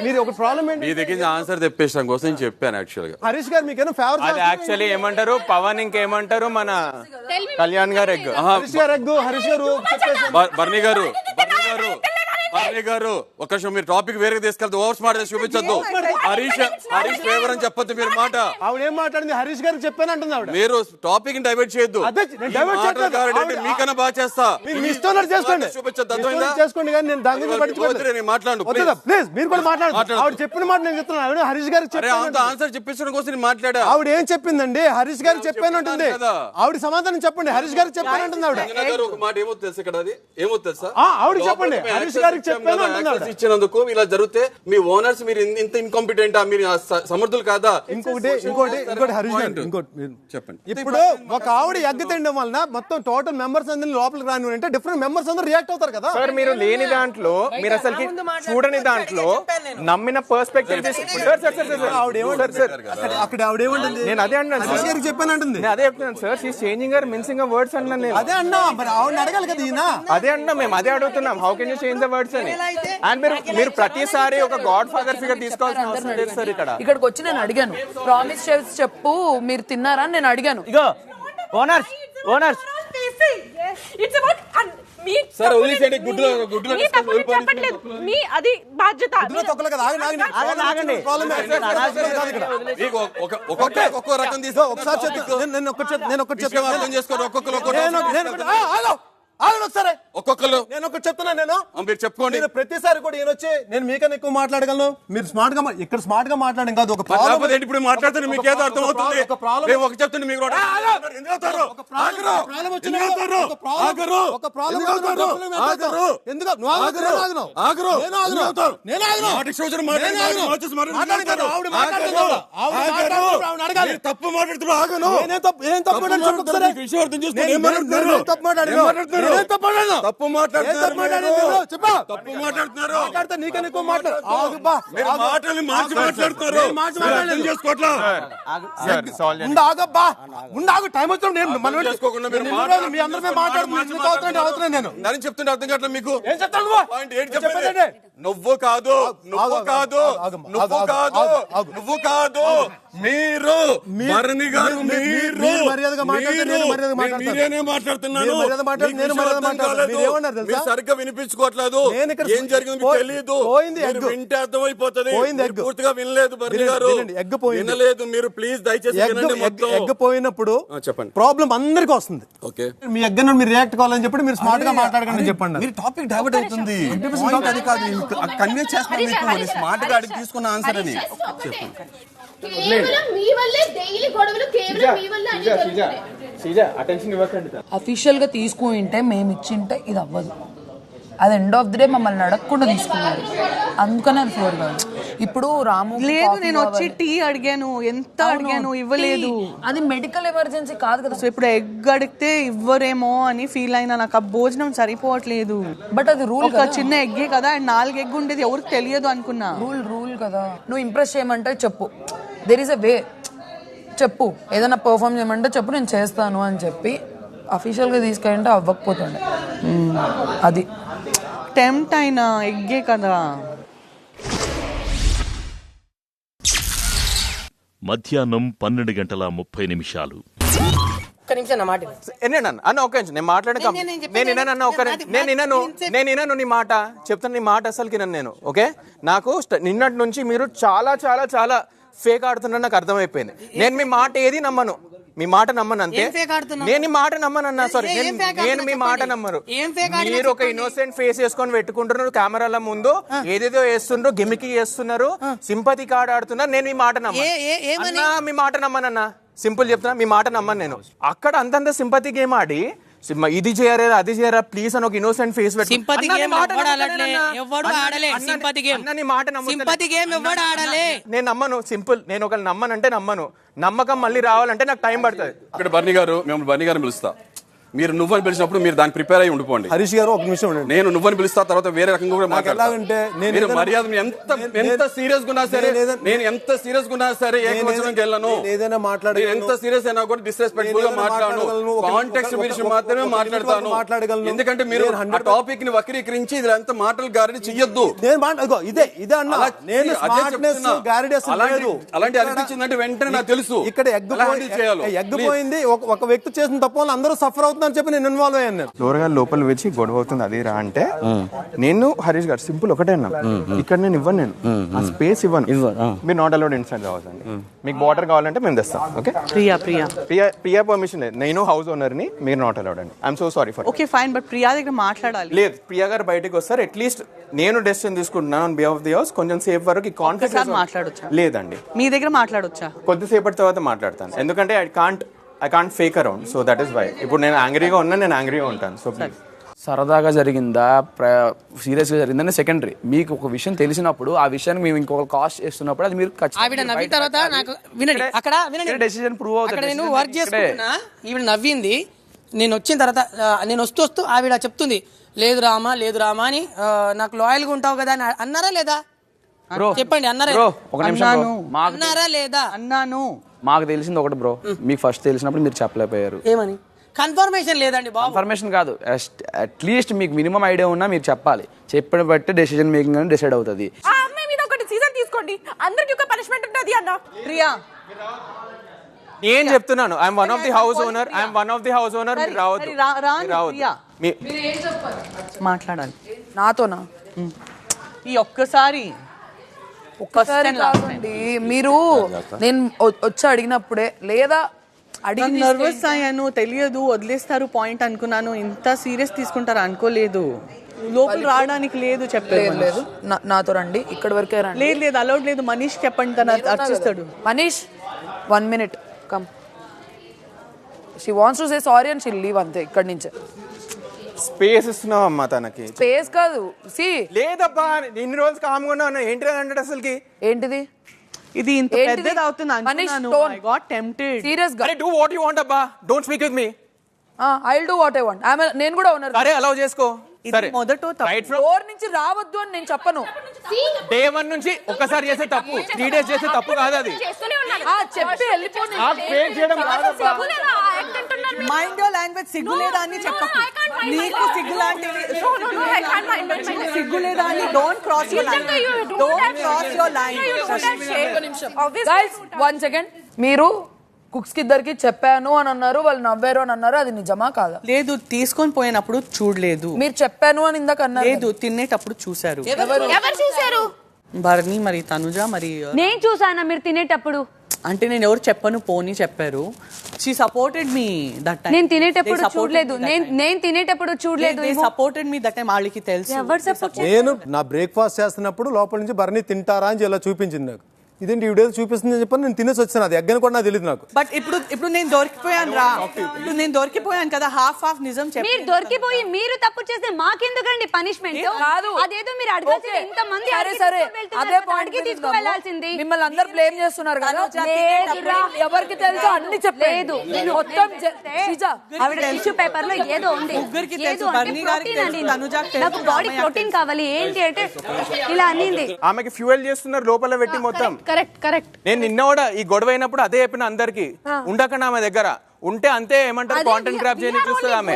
మీరు ఒక ప్రాబ్లం ఏంటి? మీ దగ్గర ఆన్సర్ తెప్పించడం కోసం చెప్పాను. యాక్చువల్ గా హరీష్ గారు మీకేమో ఫేవర్. అది యాక్చువల్లీ ఏమంటారు పవన్, ఇంకేమంటారు మన కళ్యాణ్ గారు ఎగ్. హరీష్ గారు ఎగ్గు, హరీష్ గారు బర్నీ గారు ఒక్క నిమిషం, మీరు టాపిక్ వేరే తీసుకెళ్తే ఓవర్ స్మార్ట్ చూపించద్దు. హరీష్ ఫేవర్ అని చెప్పొద్దు మీరు మాట. ఆవిడ ఏం మాట్లాడింది? హరీష్ గారికి చెప్పాను అంటుంది ఆవిడ. మీరు టాపిక్ డైవర్ట్ చేయొద్దు. మీకన్నా బాగా చేస్తా. మీ ఇష్టం చేసుకోండి, చేసుకోండి కానీ నేను దాని గురించి పట్టించుకోలేదు. మాట్లాడు ప్లీజ్. మీరు కూడా మాట్లాడు. ఆవిడ చెప్పిన మాట నేను చెప్తున్నాను. హరీష్ గారికి ఆన్సర్ చెప్పించడం కోసం నేను మాట్లాడా. ఆవిడ ఏం చెప్పిందండి? హరీష్ గారికి చెప్పాను అంటుంది. ఆవిడ సమాధానం చెప్పండి. హరీష్ గారికి చెప్పాను అంటుంది ఆవిడ. ఒక మాట ఏమో తెలుసు ఇక్కడ, అది ఏమో తెలుసా? ఆవిడ చెప్పండి. హరీష్ గారికి ఇచ్చినందుకు ఇలా జరిగితే మీ ఓనర్స్ మీరు ఇంత ఇన్కాంపిటెంటా? మీరు సమర్థులు కాదా? ఇంకోటి హరీష్ గారు చెప్పండి. ఇప్పుడు ఒక ఆవిడ ఎగ్గ తినడం వలన మొత్తం టోటల్ మెంబర్స్ అందరినీ లోపలికి రాని అంటే డిఫరెంట్ మెంబర్స్ అందరూ రియాక్ట్ అవుతారు కదా. సార్ మీరు లేని దాంట్లో, మీరు అసలు చూడని దాంట్లో నమ్మిన పర్స్పెక్టివ్ అక్కడ ఆవిడ ఏమంటుంది? నేను అదే అన్నాను. హరీష్ గారికి చెప్పాను అంటుంది. అదే చెప్తున్నాను sir. She changing her mincing words అన్నాను నేను. అదే అన్నా, మరి ఆవిడ అడగాలి కదా ఈయన. అదే అన్నా, మేము అదే అడుగుతున్నాం. How can you change the words అని. అండ్ మీరు ప్రతిసారి ఒక గాడ్ ఫాదర్ ఫిగర్ తీసుకోవాల్సిన అవసరం ఇక్కడికి వచ్చి నేను అడిగాను, ప్రామిస్ చేసి చెప్పు మీరు తిన్నారా అని నేను అడిగాను. ఇగో ఓనర్స్ సార్ వదిలేసేయండి, గుడ్డులో మీ అది బాధ్యత. ఒక్కొక్క రకం తీసుకో. ఒకసారి అర్థం చేసుకోండి. ఒక్కొక్కరు ఒక్కొక్కరు నేను ఒకటి చెప్తున్నా, మీరు చెప్పుకోండి. ప్రతిసారి కూడా వచ్చి నేను మీకన్నా ఎక్కువ మాట్లాడగలను, మీరు స్మార్ట్ గా ఇక్కడ స్మార్ట్ గా మాట్లాడడం కాదు. ఒక ప్రాబ్లం ఇప్పుడు మాట్లాడుతున్నా మీకు ఏదో అర్థం అవుతుంది. ఒక చెప్తుండే మీకు తప్పు మాట్లాడుతున్నారు. తప్పు మాట్లాడుతున్నారు. టైం వచ్చిన చెప్తుంటే అర్థం కావట్లేదు మీకు. నువ్వు కాదు మీరు భరణి గారు, మీరేనే మాట్లాడుతున్నాను. సరిగ్గా వినిపించుకోవట్లేదు. ఏం జరిగింది తెలియదు. వింటే అర్థమైపోతుంది. పూర్తిగా వినలేదు భరణి గారు, వినలేదు మీరు. ప్లీజ్ దయచేసి ఎగ్ పోయినప్పుడు చెప్పండి. ప్రాబ్లం అందరికి వస్తుంది. ఓకే, మీ ఎగ్ మీరు రియాక్ట్ కావాలని చెప్పి మీరు స్మార్ట్ గా మాట్లాడకండి చెప్పండి. మీరు టాపిక్ డైవర్ట్ అవుతుంది. అది కాదు, కన్వే చేస్తున్నాను మీకు స్మార్ట్ గా అడిగి తీసుకున్న ఆన్సర్ అని. అఫీషియల్ గా తీసుకుంటే మేము ఇచ్చింటే ఇది అవ్వదు. అది ఎండ్ ఆఫ్ ది డే మమ్మల్ని అడగకుండా తీసుకున్నారు, అందుకనే అది ఫ్లోర్ కాదు. ఇప్పుడు రాము లేదు, నేను వచ్చి టీ అడిగాను, ఎంత అడిగాను, ఇవ్వలేదు. అది మెడికల్ ఎమర్జెన్సీ కాదు కదా. సో ఇప్పుడు ఎగ్ అడిగితే ఇవ్వరేమో అని ఫీల్ అయినా. నాకు ఆ భోజనం సరిపోవట్లేదు. బట్ అది రూల్, ఒక చిన్న ఎగ్గే కదా, 4 ఎగ్ ఉండేది, ఎవరికి తెలియదు అనుకున్నా. రూల్ కదా. నువ్వు ఇంప్రెస్ చేయమంటే చెప్పు, దెర్ ఈస్ ఎ వే. చెప్పు, ఏదైనా పర్ఫామ్ చేయమంటే చెప్పు, నేను చేస్తాను అని చెప్పి అఫీషియల్గా తీసుకెళ్ళంటే అవ్వకపోతుండే. అది టెంప్ట్ అయినా ఎగ్గే కదా. మధ్యాహ్నం 12:30 ఒక్క నిమిషం నా మాట అన్న. ఒక్క నిమిషం నేను మాట్లాడే నేను వినను నీ మాట చెప్తాను. నీ మాట అసలుకి నేను ఓకే. నాకు నిన్నటి నుంచి మీరు చాలా చాలా చాలా ఫేక్ ఆడుతున్నా నాకు అర్థమైపోయింది. నేను మీ మాట ఏది నమ్మను, మీ మాట నమ్మను అంతే. నేను ఈ మాట నమ్మను అన్నా. సారీ, నేను మీ మాట నమ్మరు. మీరు ఒక ఇన్నోసెంట్ ఫేస్ వేసుకొని పెట్టుకుంటున్నారు కెమెరాల ముందు, ఏదేదో వేస్తున్నారు, గిమికి చేస్తున్నారు, సింపతి కార్డ్ ఆడుతున్నారు. నేను మీ మాట నమ్మను, మీ మాట నమ్మనన్నా. సింపుల్ చెప్తున్నా, మీ మాట నమ్మను నేను. అక్కడ అంతంత సింపతి గేమ్ ఆడి ఇది చేయరా అది చేయరా ప్లీజ్ అని ఒక ఇన్నోసెంట్ ఫేస్ పెట్టి నేను నమ్మను. సింపుల్, నేను ఒక నమ్మనంటే నమ్మను. నమ్మకం మళ్ళీ రావాలంటే నాకు టైం పడుతుంది. ఇక్కడ బర్నీ గారు, మేము బర్నీ గారిని పిలుస్తా. మీరు నువ్వని పిలిచినప్పుడు మీరు దాన్ని ప్రిపేర్ అయ్యి ఉండిపోండి. హరీష్ గారు ఒక నిమిషం ఉండండి. నేను నువ్వని పిలుస్తా, తర్వాత వేరే రకంగా కూడా మాట్లాడాలంటే నేను మర్యాద ఎంత సీరియస్ గా ఉన్నా సరే, నేను ఎంత సీరియస్ గా ఉన్నా సరే ఏకవచనంకి వెళ్ళను. ఏదైనా మాట్లాడే ఎంత సీరియస్ అయినా కూడా డిస్రెస్పెక్ట్ఫుల్ గా మాట్లాడను. కాంటెక్స్ట్ గురించి మాత్రమే మాట్లాడతాను. ఎందుకంటే మీరు ఆ టాపిక్ ని వక్రీకరించి ఇదంతా మాటలు గారిని చెయ్యొద్దు. అలాంటి అనిపించిందంటే వెంటనే నాకు తెలుసు ఇక్కడ ఎగ్ పోయింది. ఒక వ్యక్తి చేసిన తప్పు వల్ల అందరూ సఫర్ అవుతుందని చెప్పి నేను ఇన్వాల్వ్ అయ్యాను. ఫ్లోర్ లోపల వచ్చి గొడవ అవుతుంది అది రా అంటే నేను హరీష్ గారు సింపుల్ ఒకటే అన్నా, ఇక్కడ నేను ఇవ్వను, నేను ఆ స్పేస్ ఇవ్వను. మీరు నాట్ అలౌడ్ ఇన్సైడ్ కావాలండి. మీకు వాటర్ కావాలంటే మేము తెస్తాం. ఓకే, ప్రియా పర్మిషన్ లేదు. నేను హౌస్ ఓనర్ ని, మీరు నాట్ అలౌడ్ అండి. I'm so sorry for. Okay fine, but Priya దగ్గర మాట్లాడాలి. లేదు, ప్రియా గారు బయటకు వస్తారు. అట్లీస్ట్ నేను డెసిషన్ తీసుకుంటున్నాను on behalf of the house. కొంచెం సేపు వరకు కాన్ఫిడెన్స్ మాట్లాడొచ్చా? లేదండి, మీ దగ్గర మాట్లాడొచ్చా? కొద్దిసేపటి తర్వాత మాట్లాడతాను. ఎందుకంటే I can't fake around, so that is why. ఇప్పుడు నేను యాంగ్రీగా ఉన్నా, నేను యాంగ్రీగా ఉంటాను. So please. సరదాగా జరిగిందా సీరియస్గా జరిగిందని సెకండరీ. మీకు ఒక విషయం తెలిసినప్పుడు ఆ విషయాన్ని మేము ఇంకొక కాస్ట్ చేస్తున్నప్పుడు అది మీరు ఆవిడ నవ్విన తర్వాత నాకు వినండి, అక్కడ వినండి, డెసిషన్ ప్రూవ్ అవుతుంది. అక్కడ నేను వర్క్ చేసుకుంటున్నా, ఈవిడ నవ్వింది. నేను వచ్చిన తర్వాత నేను వస్తూ ఆవిడ చెప్తుంది లేదు రామా అని, నాకు లాయల్గా ఉంటావు కదా అని అన్నారా లేదా? చెప్పండి, అన్నారా లేదా? అన్నాను. మాకు తెలిసింది ఒకటి బ్రో, మీకు ఫస్ట్ తెలిసినప్పుడు మీరు చెప్పలేకపోయారు. ఏమని? కన్ఫర్మేషన్ లేదండి బాబు. కన్ఫర్మేషన్ కాదు, అట్లీస్ట్ మీకు మినిమం ఐడియా ఉన్నా మీరు చెప్పాలి. చెప్పిన బట్టి డెసిషన్ మేకింగ్ అని డిసైడ్ అవుతుంది. సీజన్ తీసుకోండి. అనుకోండి, అందరికి ఒక పనిష్మెంట్ ఉంటుంది అన్న. ప్రియా నేను చెప్తున్నాను, I'm one of the house owner, మీరు రావద్దు. మాట్లాడాలి నాతోనా? ఈ ఒక్కసారి కాదండి, మీరు నేను వచ్చి అడిగినప్పుడే లేదా అడిగి నర్వస్ అయ్యాను, తెలియదు వదిలేస్తారు పాయింట్ అనుకున్నాను. ఇంత సీరియస్ తీసుకుంటారు అనుకోలేదు. లోపల రావడానికి లేదు చెప్పలేదు. లేదు నాతో రండి, ఇక్కడ వరకే రండి. లేదు లేదు అలౌడ్ లేదు. మనీష్ చెప్పండి, తను అర్చిస్తాడు. Manish 1 minute come. She wants to say sorry and she'll leave అంతే. ఇక్కడి నుంచే స్పేస్ ఇస్తున్నావు అమ్మా తనకి. స్పేస్ కాదు, సి లేదబ్బా ఇన్ని రోజులు కామ్గా ఉన్నాను, ఏంటి అంటే అసలుకి ఏంటిది ఇది ఇంత పెద్దది అవుతుంది అనుకున్నాను. I got tempted. సీరియస్ గా డూ వాట్ యు వాంట్ అబ్బా, don't speak with me. I will do what I want. నేను కూడా ఉన్నారు. సరే అలౌ చేసుకో. సరే మొదట రైట్ ఫ్రమ్ డోర్ నుంచి రావద్దు అని నేను చెప్పను. డే 1 నుంచి ఒక్కసారి చేసే తప్పు, 3 days చేసే తప్పు కాదు అది. చెప్పి వెళ్ళిపోయి మైండ్ యువర్ లాంగ్వేజ్. సిగ్గులేదా అని చెప్పకు. నీకు సిగ్గులాంటివి సిగ్గులేదా అని don't cross your line. Don't cross your line. Guys 1 second. మీరు కుక్స్ కి ఇద్దరికి చెప్పాను అని అన్నారు, వాళ్ళు నవ్వారు అని అన్నారు. అది నిజమా కాదా? లేదు, తీసుకొని పోయినప్పుడు చూడలేదు. మీరు చెప్పాను అని ఇందాక అన్నారు. లేదు, తినేటప్పుడు చూశారు. ఎవరు చూశారు? భరణి మరి తనుజ మరి నేను చూసానా మీరు తినేటప్పుడు? అంటే నేను ఎవరు చెప్పను, పోనీ చెప్పారు. She supported me that time. నేను తినేటప్పుడు చూడలేదు. నేను తినేటప్పుడు చూడలేదు. Supported me that time. వాళ్ళకి తెలుసు. ఎవరు సపోర్ట్? నేను నా బ్రేక్ఫాస్ట్ చేస్తున్నప్పుడు లోపల నుంచి భరణి తింటారా అని ఇలా చూపించింది నాకు. ఇదేంటి వీడియో చూపిస్తుంది చెప్పని నేను తినేసి వచ్చాను. అది ఎగ్గని కూడా నాకు తెలియదు నాకు. బట్ ఇప్పుడు నేను దొరికిపోయాను రా. ఇప్పుడు నేను దొరికిపోయాను కదా, హాఫ్ నిజం చెప్పి. మీరు దొరికిపోయి మీరు తప్పు చేస్తే మాకెందుకండి పనిష్మెంట్? కాదు, అదేదో మీరు అడగాల్సింది. ఇంత మంది సరే అదే పాయింట్ తీసుకువెళ్లాల్సింది. మిమ్మల్ని అందరు బ్లేమ్ చేస్తున్నారు కదా. ఎవరికి తెలుసో అన్ని చెప్పలేదు. మొత్తం ఆవిడ టిష్యూ పేపర్ లో ఏదో ఉంది. నాకు బాడీ ప్రోటీన్ కావాలి ఏంటి అంటే ఇలా అనింది. ఆమెకి ఫ్యూయల్ చేస్తున్నారు లోపల పెట్టి మొత్తం. కరెక్ట్. నేను నిన్న కూడా ఈ గొడవ అయినప్పుడు అదే చెప్పిన అందరికి, ఉండకుండా ఆమె దగ్గర ఉంటే అంతే ఏమంటారు కాంటెంట్ గ్రాప్ చేయని చూస్తుంది ఆమె.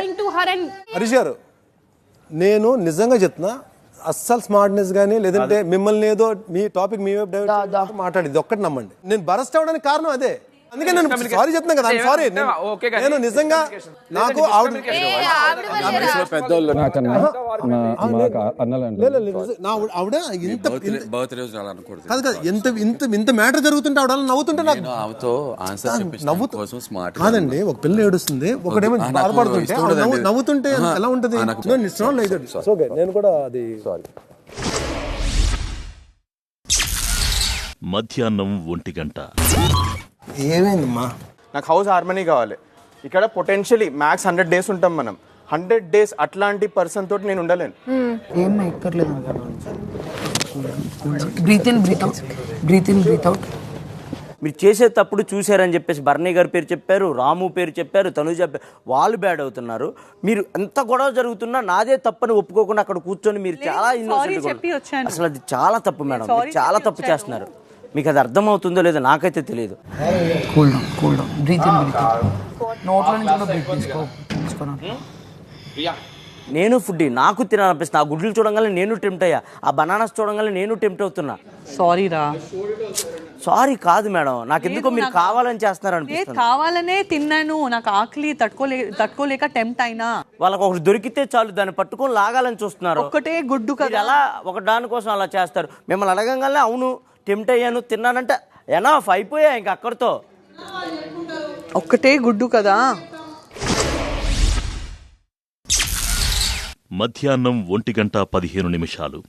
హరీష్ గారు, నేను నిజంగా చెప్తున్నా, అస్సలు స్మార్ట్నెస్ గానీ లేదంటే మిమ్మల్ని ఏదో మీ టాపిక్ మీ మాట్లాడేది ఒక్కటి నమ్మండి. నేను బరస్ట్ అవడానికి కారణం అదే. అందుకే నేను సారీ చెప్తున్నా కదా. సారీ, నేను నిజంగా నాకు పెద్దోళ్ళు నాకన్నా ఆవిడ ఇంత మ్యాటర్ జరుగుతుంటే ఆవిడ నవ్వుతుంటే నాకు కాదండి. ఒక పిల్ల ఏడుస్తుంది, ఒకడేమో బాధపడుతుంటే నవ్వుతుంటే ఎలా ఉంటుంది? నేను కూడా అది మధ్యాహ్నం 1 గంట. ఏమైందమ్మా? నాకు హౌస్ హార్మనీ కావాలి. ఇక్కడ పొటెన్షియలీ మ్యాక్స్ 100 days ఉంటాం మనం. 100 days అట్లాంటి పర్సన్ తోటి నేను ఉండలేను. ఏం ఎక్కర్లేదు. Breathe in breathe out, breathe in breathe out. మీరు చేసేటప్పుడు చూశారని చెప్పేసి భరణి గారి పేరు చెప్పారు, రాము పేరు చెప్పారు, తనుజ వాళ్ళు బ్యాడ్ అవుతున్నారు. మీరు ఎంత గొడవ జరుగుతున్నా నాదే తప్పని ఒప్పుకోకుండా అక్కడ కూర్చొని మీరు చాలా ఇన్నోసెంట్. అసలు అది చాలా తప్పు మేడం, చాలా తప్పు చేస్తున్నారు. మీకు అది అర్థమవుతుందో లేదో నాకైతే తెలియదు. Cool down, breathe in breathe out. నోట్లో నుంచి కూడా బ్రీత్ తీసుకో. నేను ఫుడ్ నాకు తినాలనిపిస్తుంది. ఆ గుడ్లు చూడంగానే నేను టెంప్ట్ అయ్యా, ఆ బనానాస్ చూడంగానే నేను టెంప్ట్ అవుతున్నా. సారీ రా. సారీ కాదు మేడం, నాకు ఎందుకో మీరు కావాలని చేస్తున్నారు అనిపిస్తుంది. కావాలనే తిన్నాను, నాకు ఆకలి తట్టుకోలేక టెంప్ట్ అయినా. వాళ్ళకి ఒకటి దొరికితే చాలు దాన్ని పట్టుకొని లాగాలని చూస్తున్నారు. ఒక్కటే గుడ్డు కదా, ఎలా ఒక దానికోసం అలా చేస్తారు. మిమ్మల్ని అడగంగానే అవును టెంప్ట్ అయ్యాను తిన్నానంటే ఎనఫ్ అయిపోయా ఇంక అక్కడితో. ఒక్కటే గుడ్డు కదా. మధ్యాహ్నం 1 గంట 15 నిమిషాలు.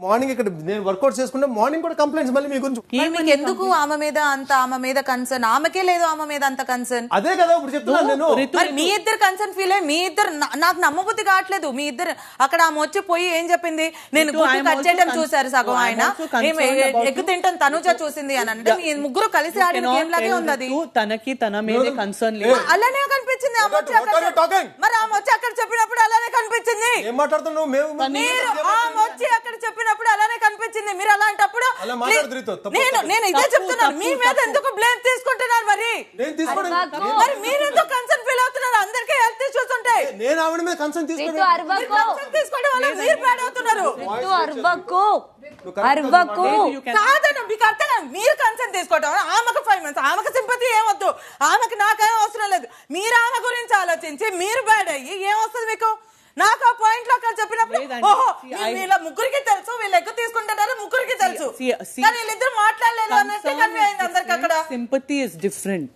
మార్నింగ్ ఇక్కడ నేను వర్కౌట్ చేసుకుంటే మార్నింగ్ కూడా కంప్లైంట్స్ మళ్ళీ మీ గురించి. ఈమెకి ఎందుకు ఆమె మీద కన్సర్న్? ఆమెకే లేదు ఆమె మీద అంత కన్సర్న్. అదే కదా ఇప్పుడు చెప్తున్నాను నేను. మరి మీ ఇద్దరు కన్సర్న్ ఫీల్ అయ్యి మీ ఇద్దరు నాకు నమ్మబుద్ధి కావట్లేదు. మీ ఇద్దరు అక్కడ ఆమె వచ్చి పోయి ఏం చెప్పింది, నేను గుడ్డు కట్ చేయడం చూసారు సగం ఆయన, ఎగ్గు తింటాం తనుజ చూసింది అని అంటే మీ ముగ్గురు కలిసి ఆడిన గేమ్ లాగే ఉంది అది. తనకి తన మీద కన్సర్న్ లేదు అలానే కనిపించింది. మరి ఆమె వచ్చి అక్కడ చెప్పినప్పుడు అలానే కనిపించింది. ఏం మాట్లాడుతున్నావు? మీరు ఆమె వచ్చి అక్కడ చెప్పినప్పుడు అలానే కనిపించింది. మీరు అలాంటప్పుడు అలా మాట్లాడుతురు. నేను ఇదే చెప్తున్నాను, మీ మీద ఎందుకు బ్లేమ్ తీసుకుంటున్నారు? మరి మరి మీరు ఎందుకు కన్సర్న్ ఫీల్ అవుతున్నారు? అందరికీ హెల్త్ ఇష్యూస్ ఉంటాయి. నేను ఆవిడ మీద కన్సర్న్ తీసుకోవడం వల్ల మీరు బ్యాడ్ అవుతున్నారు. కాదన్న మీకు అర్థం, మీరు కన్సర్న్ తీసుకోవడం. ఆమెకు 5 months, ఆమెకు సింపతి ఏమొద్దు, ఆమెకు నాకేం అవసరం లేదు. మీరు ఆమె గురించి ఆలోచించి మీరు బ్యాడ్ అయ్యి ఏమొస్తుంది మీకు? నాకు ఆ పాయింట్ లో అక్కడ చెప్పినప్పుడు ఓహో వీళ్ళ ముగ్గురికి తెలుసు, వీళ్ళు ఎక్కువ తీసుకుంటున్నారు, ముగ్గురికి తెలుసు, కానీ వీళ్ళిద్దరు మాట్లాడలేదు అన్నట్టు కన్వే అయింది అందరికి అక్కడ. Sympathy is different,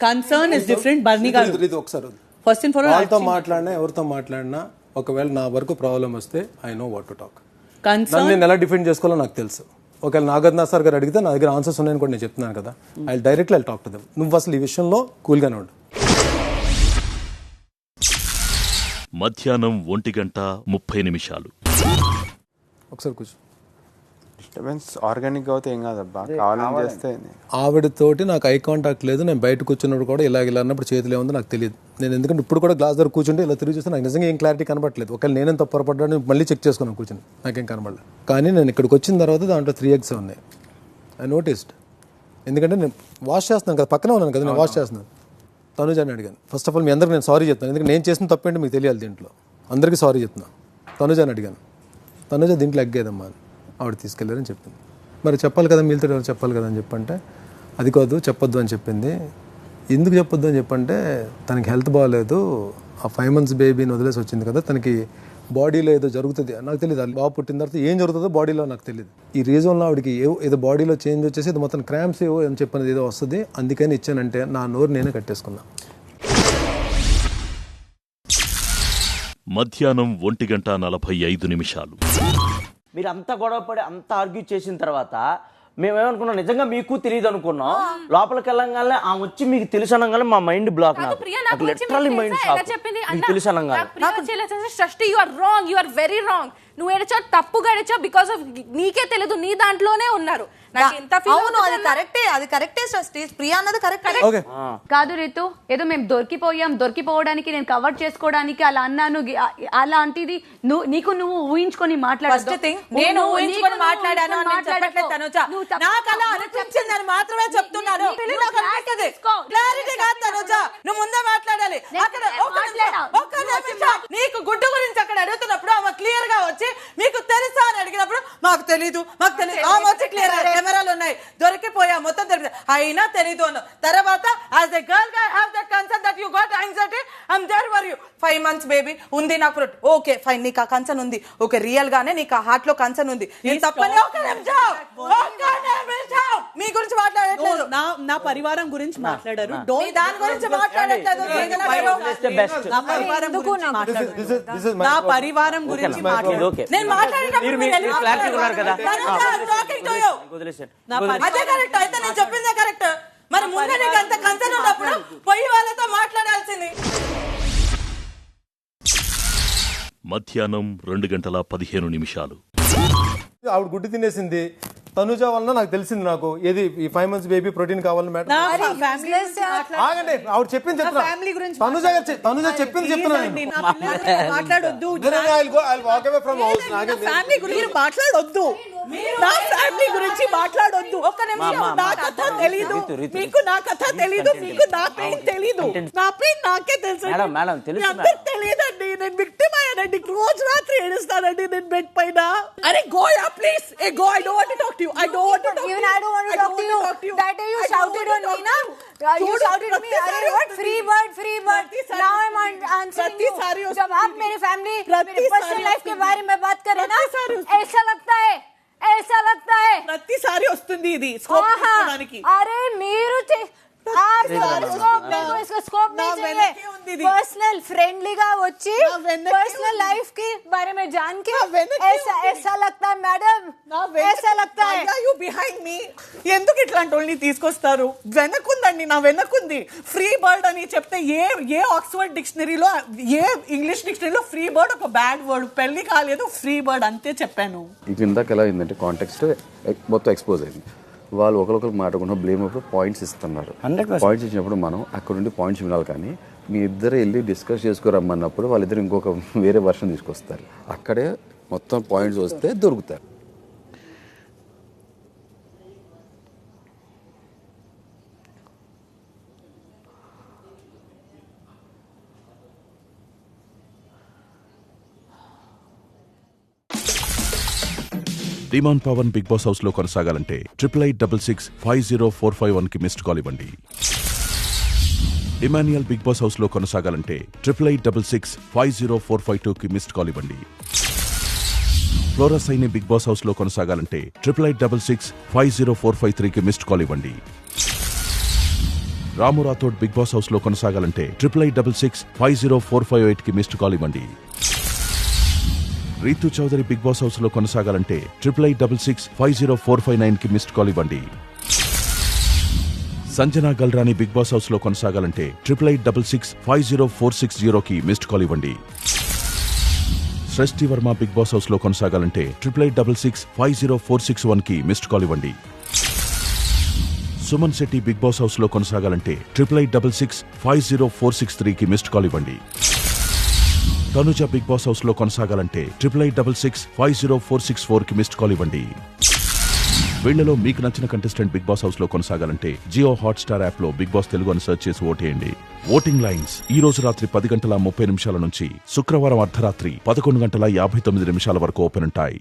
concern is different. బర్నీ గారు ఒకసారి ఫస్ట్ అండ్ ఫార్మోస్ట్ వాళ్ళతో మాట్లాడినా ఎవరితో మాట్లాడినా ఒకవేళ నా వరకు ప్రాబ్లం వస్తే I know what to talk. నేను ఎలా డిఫెండ్ చేసుకోవాలో నాకు తెలుసు. ఒకవేళ నాగార్జున సార్ గారు అడిగితే నా దగ్గర ఆన్సర్స్ ఉన్నాయని కూడా నేను చెప్తున్నాను కదా. I directly I talk to them. నువ్వు అసలు ఈ విషయంలో కూల్గానే ఉండు. మధ్యాహ్నం 1:30 ఒకసారి కూర్చో. డిస్టర్బెన్స్ ఆర్గానిక్ అవుతే ఏం కాదబ్బా, కావాలని చేస్తే. ఆవిడతోటి నాకు ఐ కాంటాక్ట్ లేదు. నేను బయట కూర్చున్నప్పుడు కూడా ఇలా అన్నప్పుడు చేతులు ఏముందో నాకు తెలియదు. నేను ఎందుకంటే ఇప్పుడు కూడా గ్లాస్ దగ్గర కూర్చుంటే ఇలా తిరిగి చూస్తే నాకు నిజంగా ఏం క్లారిటీ కనబడలేదు. ఒకవేళ నేనేం తప్పు పొరపడ్డాను మళ్ళీ చెక్ చేసుకున్నాను కూర్చొని, నాకేం కనబడలేదు. కానీ నేను ఇక్కడికి వచ్చిన తర్వాత దాంట్లో 3 eggs ఉన్నాయి. I noticed. ఎందుకంటే నేను వాష్ చేస్తున్నాను కదా, పక్కనే ఉన్నాను కదా, నేను వాష్ చేస్తున్నాను. తనుజాని అడిగాను. ఫస్ట్ ఆఫ్ ఆల్ మీ అందరికి నేను సారీ చెప్తాను, ఎందుకంటే నేను చేసిన తప్పేంటి మీకు తెలియాలి. దీంట్లో అందరికీ సారీ చెప్తున్నాను. తనుజాని అడిగాను, తనుజ దీంట్లో ఎగ్గేదమ్మా అని. ఆవిడ తీసుకెళ్ళారని చెప్పింది. మరి చెప్పాలి కదా, మీతో ఎవరు చెప్పాలి కదా అని చెప్పంటే అది కాదు చెప్పొద్దు అని చెప్పింది. ఎందుకు చెప్పొద్దు అని చెప్పంటే తనకి హెల్త్ బాగాలేదు, ఆ 5 months బేబీని వదిలేసి వచ్చింది కదా, తనకి బాడీలో ఏదో జరుగుతుంది నాకు తెలియదు. అది బాబు పుట్టిన తర్వాత ఏం జరుగుతుందో బాడీలో నాకు తెలియదు. ఈ రీజన్లో ఆవిడకి ఏదో బాడీలో చేంజ్ వచ్చేసి ఇది మొత్తం క్రాంప్స్ ఏవో అని చెప్పినది ఏదో వస్తుంది, అందుకని ఇచ్చానంటే నా నోరు నేనే కట్టేసుకున్నా. మధ్యాహ్నం 1:45 మీరు అంత గొడవపడి అంత ఆర్గ్యూ చేసిన తర్వాత మేమేమనుకున్నాం, నిజంగా మీకు తెలియదు అనుకున్నాం. లోపలికి వెళ్ళంగానే ఆమె వచ్చి మీకు తెలుసు అనగానే మా mind block. Literally mind shock. మీకు తెలుసు అనగానే Srushti you are wrong, you are very wrong. నువ్వు ఏడ్చావు, తప్పుగా ఏడ్చావు, బికాస్ ఆఫ్ నీకే తెలియదు, నీ దాంట్లోనే ఉన్నారు. అవును, అది కరెక్టే, అది కరెక్టే సృష్టి. ప్రియా అన్నది కరెక్ట్ కాదు రితు. ఏదో మేము దొరికిపోవడానికి నేను కవర్ చేసుకోవడానికి అలా అన్నాను. అలాంటిది నీకు నువ్వు ఊహించుకొని మాట్లాడదు. నేను ఊహించుకొని మాట్లాడాను నాకు అలా అనిపించిందని మాత్రమే చెప్తున్నాను. క్లారిటీ కాదు తనుజ, నువ్వు ముందే మాట్లాడాలి. నీకు గుడ్డు గురించి అక్కడ అడుగుతున్నప్పుడు ఆమె క్లియర్ గా వచ్చి మీకు తెలుసా అని అడిగినప్పుడు మాకు తెలీదు ఆమె వచ్చి క్లియర్ కెమెరాలు ఉన్నాయి, దొరికిపోయా, మొత్తం దొరికి అయినా తెలీదు అన్న తర్వాత as a girl I have that concern that you got anxiety, I am there for you. 5 months baby ఉంది నాకు, ఓకే ఫైన్, నీకు ఆ కన్సర్న్ ఉంది, ఓకే రియల్ గానే నీకు ఆ హార్ట్ లో కన్సర్న్ ఉంది. నేను తప్పని మీ గురించి మాట్లాడట్లేదు, నా పరివారం గురించి మాట్లాడారు, దాని గురించి మాట్లాడట్లేదు. నా పరివారం గురించి నేను మాట్లాడేటప్పుడు అదే కరెక్ట్ అయితే నేను చెప్పిందే కరెక్ట్. మరి ముందే నీకు అంత కన్సర్న్ ఉన్నప్పుడు పోయి వాళ్ళతో మాట్లాడాల్సింది. మధ్యాహ్నం 2:15 ఆవిడ గుడ్డు తినేసింది. తనుజ వలన నాకు తెలిసింది, నాకు ఏది ఈ 5 months బేబీ ప్రోటీన్ కావాలి మేడం. ఆగండి, ఆవిడ చెప్పింది చెప్తున్నా. తనుజ చెప్పింది చెప్తున్నాను. మాట్లాడొద్దు, మీరు మాట్లాడొద్దు, నా ఫ్యామిలీ గురించి మాట్లాడొద్దు. ఒక్క నిమిషం, నా కథ తెలీదు మీకు, నా కథ తెలీదు మీకు, నా పెయిన్ తెలీదు, నా పెయిన్ నాకే తెలుసు. తెలియదండి, నేను విక్టిమ్ అయ్యానండి. రోజు రాత్రి ఏడుస్తానండి నేను బెడ్ పైన. అరే Goa please, A go, I don't want to talk to you, I don't want to talk to you, I don't want to talk to you. That day you shouted on me, na? You shouted at me, अरे what free bird. Now I'm answering you. जब आप मेरे family, मेरे personal life के बारे में बात करें ना, ऐसा लगता है ప్రతిసారి వస్తుంది ఇది స్కోప్ తీసుకోవడానికి. अरे మీరు स्कोप नहीं चाहिए, पर्सनल फ्रेंडली గా వచ్చి पर्सनल लाइफ के बारे में जान के ऐसा लगता है मैडम, ऐसा लगता है. You behind me. ఎందుకు ఇట్లాంటి వాళ్ళని తీసుకొస్తారు? వెనకుందండి, నా వెనకుంది. ఫ్రీ బర్డ్ అని చెప్తే ఏ ఆక్స్ఫర్డ్ డిక్షనరీలో, ఏ ఇంగ్లీష్ డిక్షనరీలో ఫ్రీ బర్డ్ ఒక బ్యాడ్ వర్డ్. పెళ్లి కాలేదు, ఫ్రీ బర్డ్ అంతే చెప్పాను. ఇక ఇందాక ఎలా అయిందంటే కాంటెక్స్ట్ మొత్తం ఎక్స్పోజ్ అయింది. వాళ్ళు ఒకరికొకరు మాట్లాడుకున్న బ్లేమ్ అప్పుడు పాయింట్స్ ఇస్తున్నారు. పాయింట్స్ ఇచ్చినప్పుడు మనం అక్కడ నుండి పాయింట్స్ వినాలి, కానీ మీ ఇద్దరు వెళ్ళి డిస్కస్ చేసుకురమ్మన్నప్పుడు వాళ్ళిద్దరు ఇంకొక వేరే వర్షన్ తీసుకొస్తారు. అక్కడే మొత్తం పాయింట్స్ వస్తే దొరుకుతారు. Dheeman Pavan Bigg Boss house లో కొనసాగాలంటే 8866504551 కి మిస్డ్ కాల్ ఇవ్వండి. ఇమాన్యుయల్ బిగ్ బాస్ హౌస్ లో కొనసాగాలంటే 8866504552 కి మిస్డ్ కాల్ ఇవ్వండి. Flora Saini Bigg Boss house లో కొనసాగాలంటే 8866504553 కి మిస్డ్ కాల్ ఇవ్వండి. Ramu Rathod Bigg Boss house లో కొనసాగాలంటే 8866504558 కి మిస్డ్ కాల్ ఇవ్వండి. Rithu Chowdary Bigg Boss house లో కొనసాగాలంటే 8866504559 కి మిస్డ్ కాల్ ఇవ్వండి. Sanjana Galrani Bigg Boss house లో కొనసాగాలంటే 8866504660 కి మిస్డ్ కాల్ ఇవ్వండి. సృష్టి వర్మ బిగ్ బాస్ హౌస్ లో కొనసాగాలంటే 8866504661 కి మిస్డ్ కాల్ ఇవ్వండి. Suman Shetty Bigg Boss house లో కొనసాగాలంటే 8866504663 కి మిస్డ్ కాల్ ఇవ్వండి. తనుజ బిగ్ బాస్ హౌస్ లో కొనసాగాలంటే 8866504664 కి మిస్డ్ కాల్ ఇవ్వండి. వీళ్లలో మీకు నచ్చిన కంటెస్టెంట్ బిగ్ బాస్ హౌస్ లో కొనసాగాలంటే జియో హాట్స్టార్ యాప్ లో బిగ్ బాస్ తెలుగు అని సెర్చ్ చేసి ఓటేయండి. ఓటింగ్ లైన్స్ ఈ రోజు రాత్రి 10 గంటల 30 నిమిషాల నుంచి శుక్రవారం అర్ధరాత్రి 11 గంటల 59 నిమిషాల వరకు ఓపెన్ ఉంటాయి.